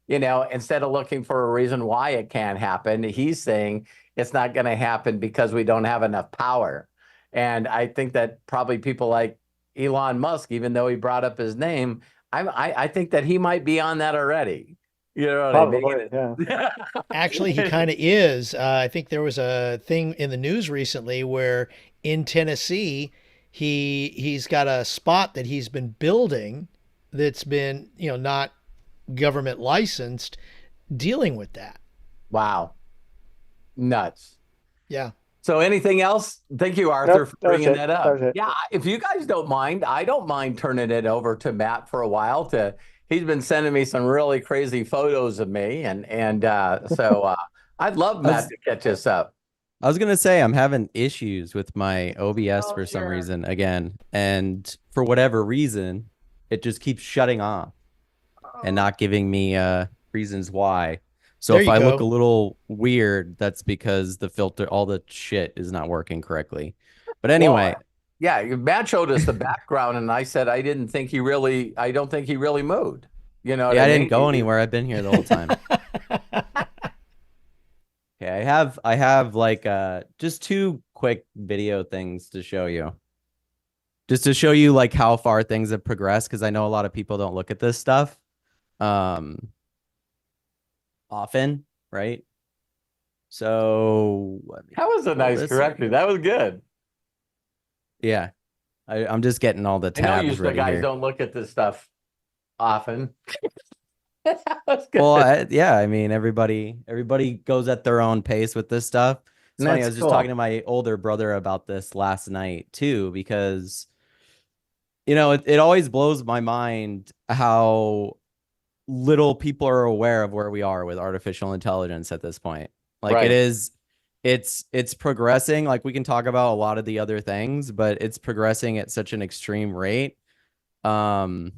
instead of looking for a reason why it can't happen, he's saying it's not going to happen because we don't have enough power. And I think that probably people like Elon Musk, even though he brought up his name, I think that he might be on that already. You know what Probably, I mean? yeah. Actually, he kind of is. I think there was a thing in the news recently where in Tennessee, he's got a spot that he's been building that's been, not government licensed, dealing with that. Wow. Nuts. Yeah. So anything else? Thank you, Arthur, Nope, for that was bringing it. that That up. was it. Yeah, if you guys don't mind, I don't mind turning it over to Matt for a while. He's been sending me some really crazy photos of me, and so I'd love Matt to catch us up. I was gonna say I'm having issues with my OBS Oh, for some sure. reason again, and for whatever reason, it just keeps shutting off. and not giving me reasons why. So There if you I look go. a little weird, that's because the filter, all the shit is not working correctly. But Well, anyway, yeah, Matt showed us the background, and I said I don't think he really moved. You know what yeah, I I didn't mean? go anywhere. I've been here the whole time. Okay, I have like just two quick video things to show you. Just to show you like how far things have progressed, because I know a lot of people don't look at this stuff often, right? So let me That was a pull nice this here. correction. That was good. Yeah, I'm just getting all the I know you tabs the ready guys here. don't look at this stuff often. That's good. Well, yeah, I mean everybody goes at their own pace with this stuff. It's And funny, I that's was just talking cool. to my older brother about this last night too, because it always blows my mind how little people are aware of where we are with artificial intelligence at this point. Like Right. it's progressing. Like we can talk about a lot of the other things, but it's progressing at such an extreme rate um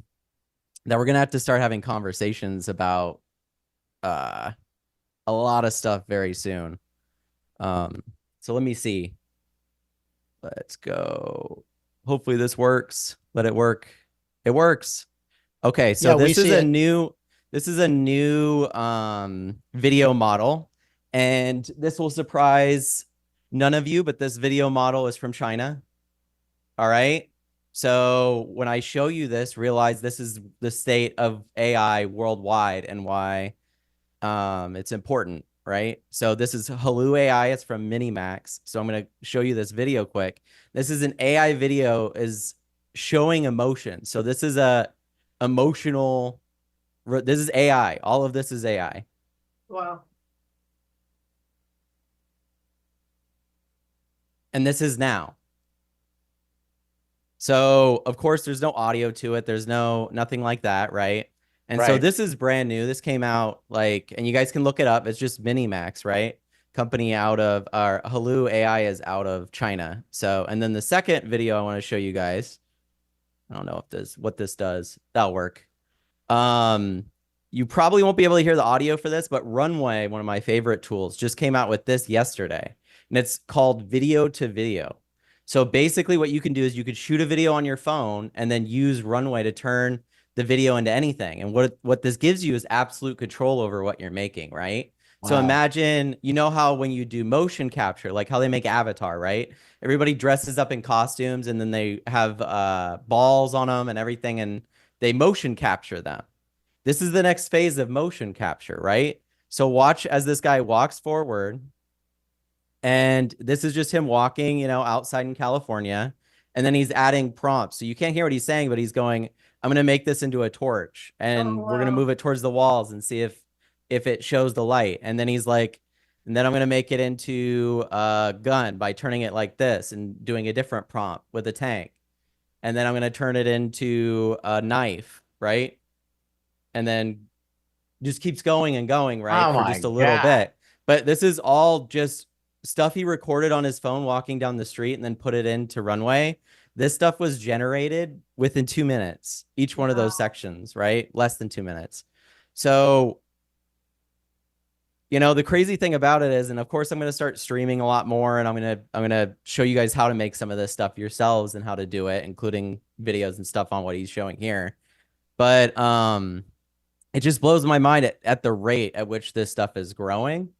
that we're gonna have to start having conversations about uh a lot of stuff very soon. So let me see. Let's go. Hopefully this works. Let it work. It works. Okay, so Yeah, we see it. this is a new video model, and this will surprise none of you, but this video model is from China. All right. So when I show you this, realize this is the state of AI worldwide and why it's important, right? So this is Hello AI. It's from Minimax. So I'm going to show you this video quick. This is an AI video is showing emotion. So this is a emotional, this is AI. All of this is AI. Wow. And this is now. So of course there's no audio to it. There's nothing like that, right? And so Right. this is brand new. This came out like, and you guys can look it up. It's just Minimax, right? Company out of our Hello AI is out of China. So, and then the second video I want to show you guys, I don't know if what this does. That'll work. You probably won't be able to hear the audio for this, but Runway, one of my favorite tools, just came out with this yesterday, and it's called video to video. So basically what you can do is you could shoot a video on your phone and then use Runway to turn the video into anything. And what this gives you is absolute control over what you're making, right? So Wow. imagine, you know how when you do motion capture, like how they make Avatar, right? Everybody dresses up in costumes and then they have balls on them and everything, and they motion capture them. This is the next phase of motion capture, right? So watch as this guy walks forward. And this is just him walking, outside in California. And then he's adding prompts. So you can't hear what he's saying, but he's going, I'm going to make this into a torch. And Oh, we're going to wow. move it towards the walls and see if it shows the light. And then he's like, and then I'm going to make it into a gun by turning it like this and doing a different prompt with a tank. And then I'm going to turn it into a knife, right? And then just keeps going and going, right? Oh For my just a little God. bit. But this is all just stuff he recorded on his phone walking down the street and then put it into Runway. This stuff was generated within 2 minutes, each one of those sections, right? Less than 2 minutes. So, the crazy thing about it is, and of course I'm going to start streaming a lot more, and I'm going to show you guys how to make some of this stuff yourselves and how to do it, including videos and stuff on what he's showing here. But it just blows my mind at the rate at which this stuff is growing.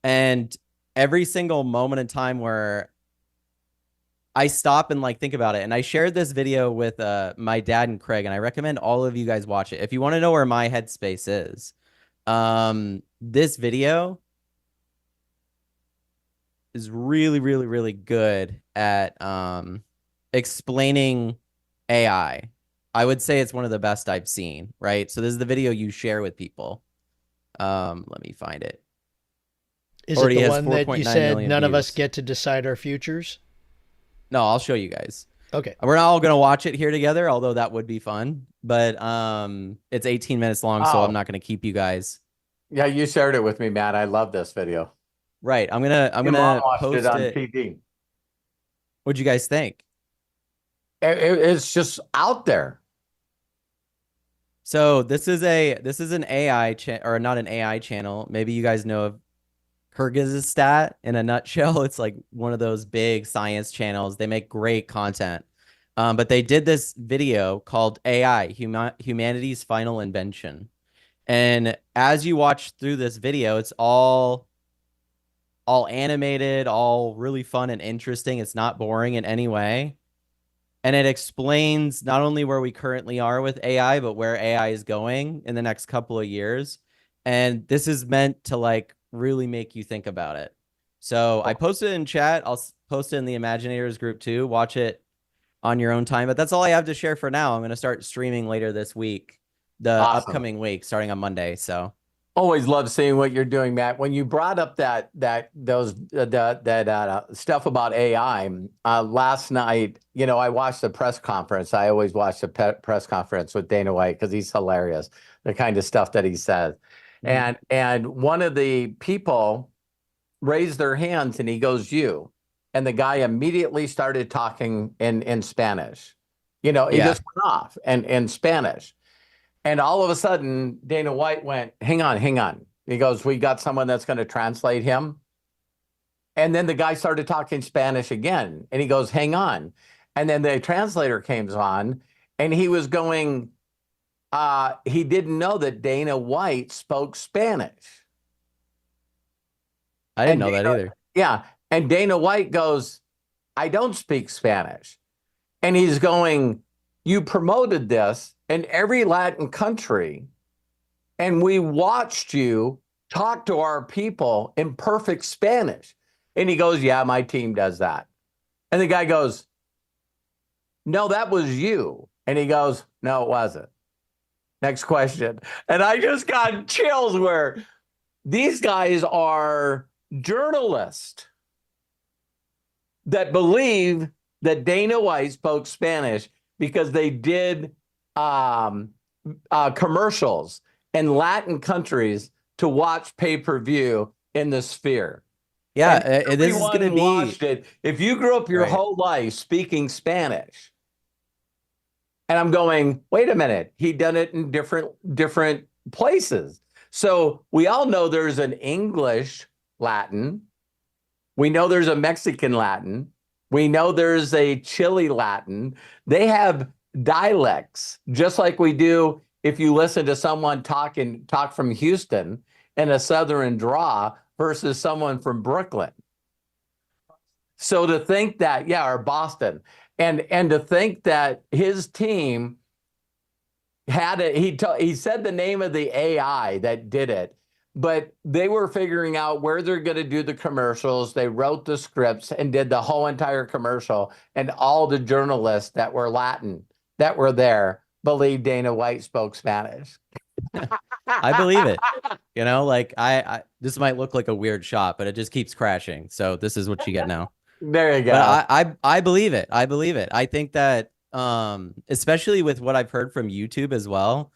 And every single moment in time where I stop and think about it, and I shared this video with my dad and Craig, and I recommend all of you guys watch it. If you want to know where my headspace is, this video is really, really, really good at explaining AI. I would say it's one of the best I've seen, right? So this is the video you share with people. Let me find it. Is Already it the has one that 4.9 you said million none of us views. get to decide our futures? No, I'll show you guys. Okay. We're not all gonna watch it here together, although that would be fun. But it's 18 minutes long, so I'm Oh, not gonna keep you guys. yeah, you shared it with me, Matt. I love this video. Right. I'm gonna Your mom watched it post on it. TV. What'd you guys think? It's just out there. So this is an AI or not an AI channel. Maybe you guys know of Kyrgyzstan in a nutshell. It's like one of those big science channels. They make great content. But they did this video called AI, Humanity's Final Invention. And as you watch through this video, it's all animated, all really fun and interesting. It's not boring in any way. And it explains not only where we currently are with AI, but where AI is going in the next couple of years. And this is meant to like really make you think about it. So I posted it in chat. I'll post it in the Imaginators group too. Watch it on your own time. But that's all I have to share for now. I'm going to start streaming later this week, the upcoming week, starting on Monday. So always love seeing what you're doing, Matt. When you brought up that stuff about AI last night, you know, I watched the press conference. I always watch the press conference with Dana White because he's hilarious. The kind of stuff that he says, and one of the people raised their hands and he goes, "You," and the guy immediately started talking in Spanish. You know, he just went off in Spanish. And all of a sudden, Dana White went, hang on. He goes, "We got someone that's going to translate him." And then the guy started talking Spanish again. And he goes, "Hang on." And then the translator came on and he was going, he didn't know that Dana White spoke Spanish. I didn't know that either. Yeah. And Dana White goes, "I don't speak Spanish." And he's going, "You promoted this in every Latin country, and we watched you talk to our people in perfect Spanish." And he goes, "Yeah, my team does that." And the guy goes, "No, that was you." And he goes, "No, it wasn't." Next question. And I just got chills where these guys are journalists that believe that Dana White spoke Spanish because they did commercials in Latin countries to watch pay-per-view in the Sphere. Yeah, this is going to be watched it. If you grew up your whole life speaking Spanish, and I'm going, wait a minute, he done it in different places. So we all know there's an English Latin. We know there's a Mexican Latin. We know there's a Chile Latin. They have dialects, just like we do if you listen to someone talk from Houston in a Southern draw versus someone from Brooklyn. So to think that, or Boston, and to think that his team had it, he said the name of the AI that did it, but they were figuring out where they're going to do the commercials. They wrote the scripts and did the whole entire commercial, and all the journalists that were Latin that were there believed Dana White spoke Spanish. I believe it. You know, like I this might look like a weird shot, but it just keeps crashing. So this is what you get now. There you go. But I believe it. I believe it. I think that especially with what I've heard from YouTube as well,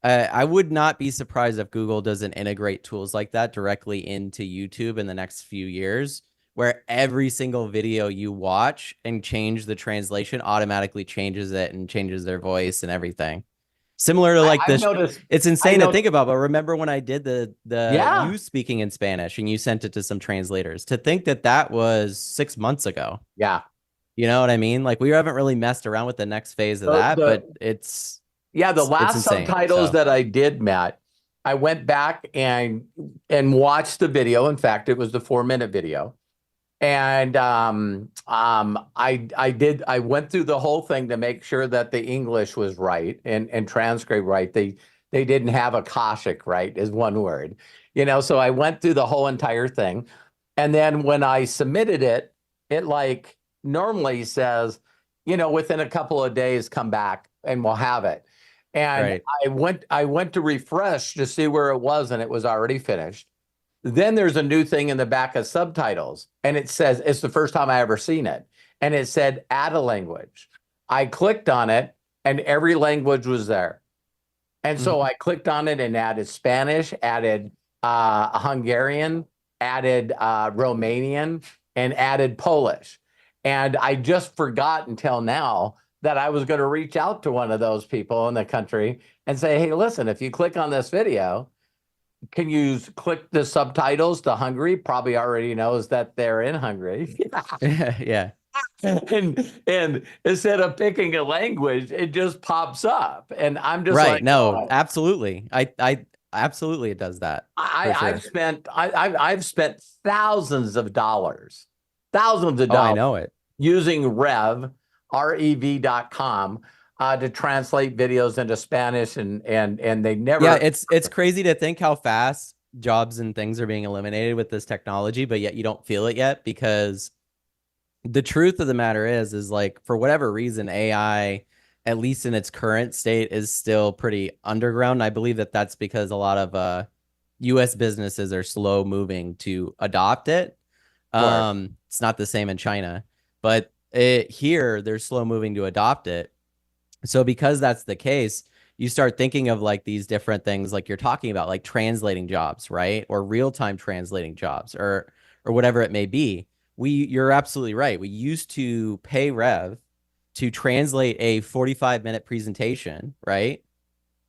I would not be surprised if Google doesn't integrate tools like that directly into YouTube in the next few years, where every single video you watch and change the translation automatically changes it and changes their voice and everything. Similar to like this, it's insane to think about. But remember when I did the you speaking in Spanish and you sent it to some translators, to think that that was 6 months ago. Yeah. You know what I mean? Like we haven't really messed around with the next phase of that, but it's the last insane, subtitles that I did, Matt, I went back and watched the video. In fact, it was the 4-minute video. And I went through the whole thing to make sure that the English was right and transcript right. They didn't have Akashic right is one word, you know, so I went through the whole entire thing. And then when I submitted it, it like normally says, you know, within a couple of days, come back and we'll have it. And I went to refresh to see where it was, and it was already finished. Then there's a new thing in the back of subtitles, and it says, it's the first time I ever seen it. And it said, add a language. I clicked on it and every language was there. And so I clicked on it and added Spanish, added Hungarian, added Romanian, and added Polish. And I just forgot until now that I was going to reach out to one of those people in the country and say, hey, listen, if you click on this video, can you click the subtitles to Hungary? Probably already knows that they're in Hungary. Yeah. And instead of picking a language, it just pops up. And I'm just Right. like, No, oh, absolutely. I absolutely it does that. For sure. I've spent thousands of dollars Oh, I know it. using rev.com to translate videos into Spanish, and they never. Yeah, it's crazy to think how fast jobs and things are being eliminated with this technology, but yet you don't feel it yet, because the truth of the matter is like, for whatever reason, AI, at least in its current state, is still pretty underground. I believe that that's because a lot of US businesses are slow moving to adopt it. Sure. It's not the same in China, but here they're slow moving to adopt it. So because that's the case, you start thinking of like these different things like you're talking about, like translating jobs, right? Or real-time translating jobs, or whatever it may be. You're absolutely right. We used to pay Rev to translate a 45-minute presentation, right,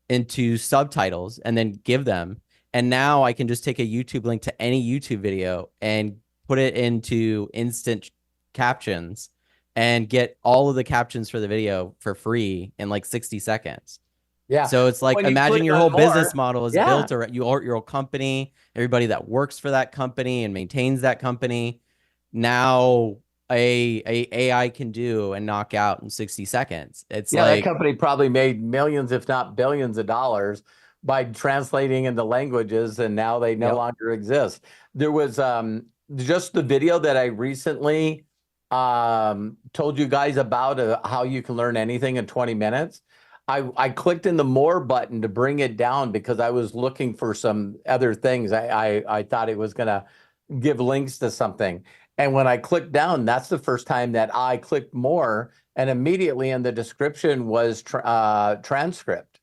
into subtitles and then give them. And now I can just take a YouTube link to any YouTube video and put it into instant captions and get all of the captions for the video for free in like 60 seconds. Yeah. So it's like, When you imagine click your on whole more, business model is yeah. built around your whole company, everybody that works for that company and maintains that company. Now a AI can do and knock out in 60 seconds. It's Yeah, like, that company probably made millions, if not billions of dollars by translating into languages, and now they no Yep. longer exist. There was just the video that I recently told you guys about, how you can learn anything in 20 minutes. I clicked in the more button to bring it down because I was looking for some other things. I thought it was gonna give links to something. And when I clicked down, that's the first time that I clicked more, and immediately in the description was transcript.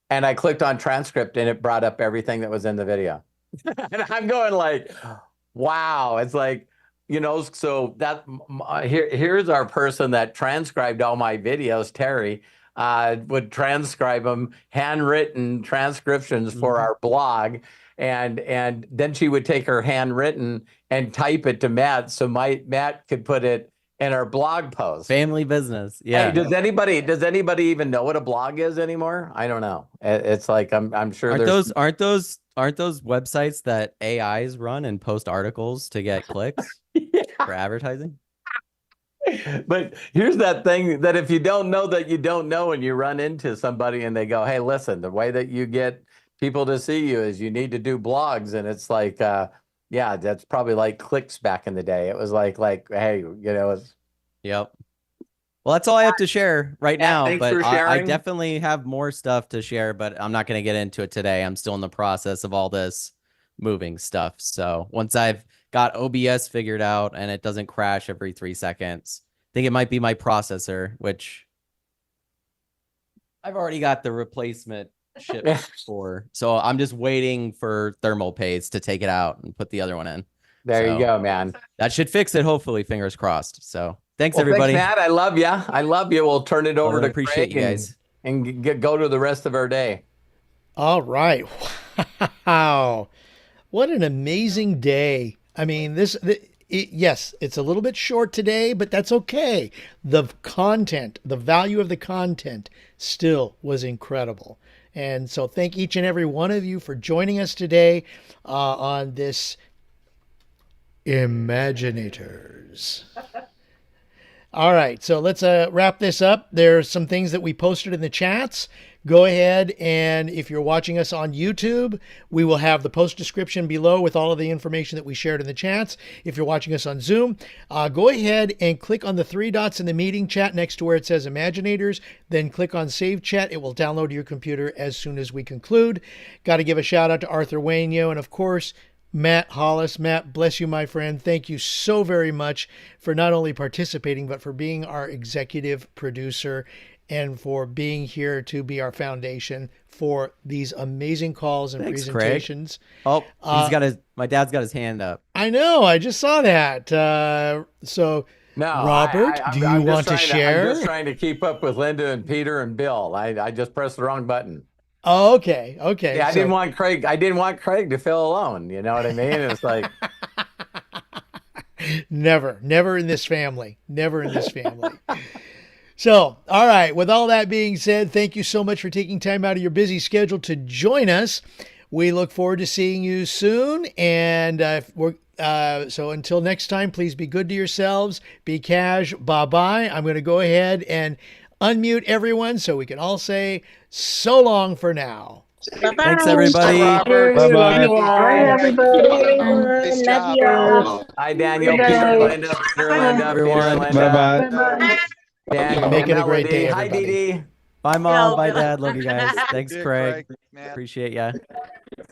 And I clicked on transcript and it brought up everything that was in the video. And I'm going like, wow. It's like, so that here's our person that transcribed all my videos, Terry, would transcribe them, handwritten transcriptions for our blog. And then she would take her handwritten and type it to Matt, so Matt could put it in our blog post. family business. Yeah. Hey, does anybody even know what a blog is anymore? I don't know. It's like I'm sure Aren't there's those websites that AIs run and post articles to get clicks for advertising? But here's that thing that if you don't know that you don't know, and you run into somebody and they go, hey, listen, the way that you get people to see you is you need to do blogs. And it's like, yeah, that's probably like clicks back in the day. It was like, hey, it's. Yep. Well, that's all I have to share right now, thanks but for I sharing. definitely have more stuff to share, but I'm not going to get into it today. I'm still in the process of all this moving stuff. So once I've got OBS figured out and it doesn't crash every 3 seconds, I think it might be my processor, which I've already got the replacement shipped for. So I'm just waiting for thermal paste to take it out and put the other one in. There So you go, man. that should fix it, hopefully, fingers crossed. So thanks, Well, everybody. thanks, Matt. I love you. I love you. We'll turn it over I to appreciate Craig you guys. and go to the rest of our day. All right. Wow. What an amazing day. I mean, yes, it's a little bit short today, but that's okay. The content, the value of the content still was incredible. And so thank each and every one of you for joining us today on this Imaginators. All right, so let's wrap this up. There's some things that we posted in the chats. Go ahead, and if you're watching us on YouTube, we will have the post description below with all of the information that we shared in the chats. If you're watching us on Zoom, go ahead and click on the 3 dots in the meeting chat next to where it says Imaginators, then click on Save Chat. It will download to your computer as soon as we conclude. Got to give a shout out to Arthur Wainio and, of course, Matt Hollis. Matt, bless you, my friend. Thank you so very much for not only participating, but for being our executive producer and for being here to be our foundation for these amazing calls and Thanks, presentations. Craig. Oh, my dad's got his hand up. I know. I just saw that. So No, Robert, do you I'm just want to trying share? I'm just trying to keep up with Linda and Peter and Bill. I just pressed the wrong button. Oh, okay. Okay. Yeah, I didn't so- want Craig. I didn't want Craig to feel alone. You know what I mean? It's like, Never in this family. Never in this family. So, all right. With all that being said, thank you so much for taking time out of your busy schedule to join us. We look forward to seeing you soon. And so until next time, please be good to yourselves. Be cash. Bye-bye. I'm going to go ahead and unmute everyone so we can all say so long for now. Thanks, everybody. Bye, everybody. Nice Love job. you all. hi, Daniel, Good Peter, night. Linda, Peter, Linda, Everyone. Peter, Linda. Bye-bye. Dan, Make it a great Melody. day, Hi, everybody. Dee Dee. Bye, Mom. Bye, Dad. Love you guys. Thanks, Yeah, Craig. Matt, Appreciate ya.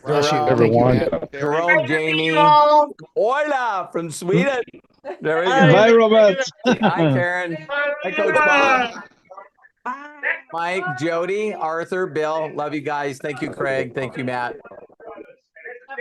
Bless you. Jerome, Thank you, everyone. Matt. Barry. Jerome, Jamie. Hola from Sweden. There we go. Bye, Robert. Hi, Karen. Hi, Coach Bob. Mike, Jody, Arthur, Bill. Love you guys. Thank you, Craig. Thank you, Matt.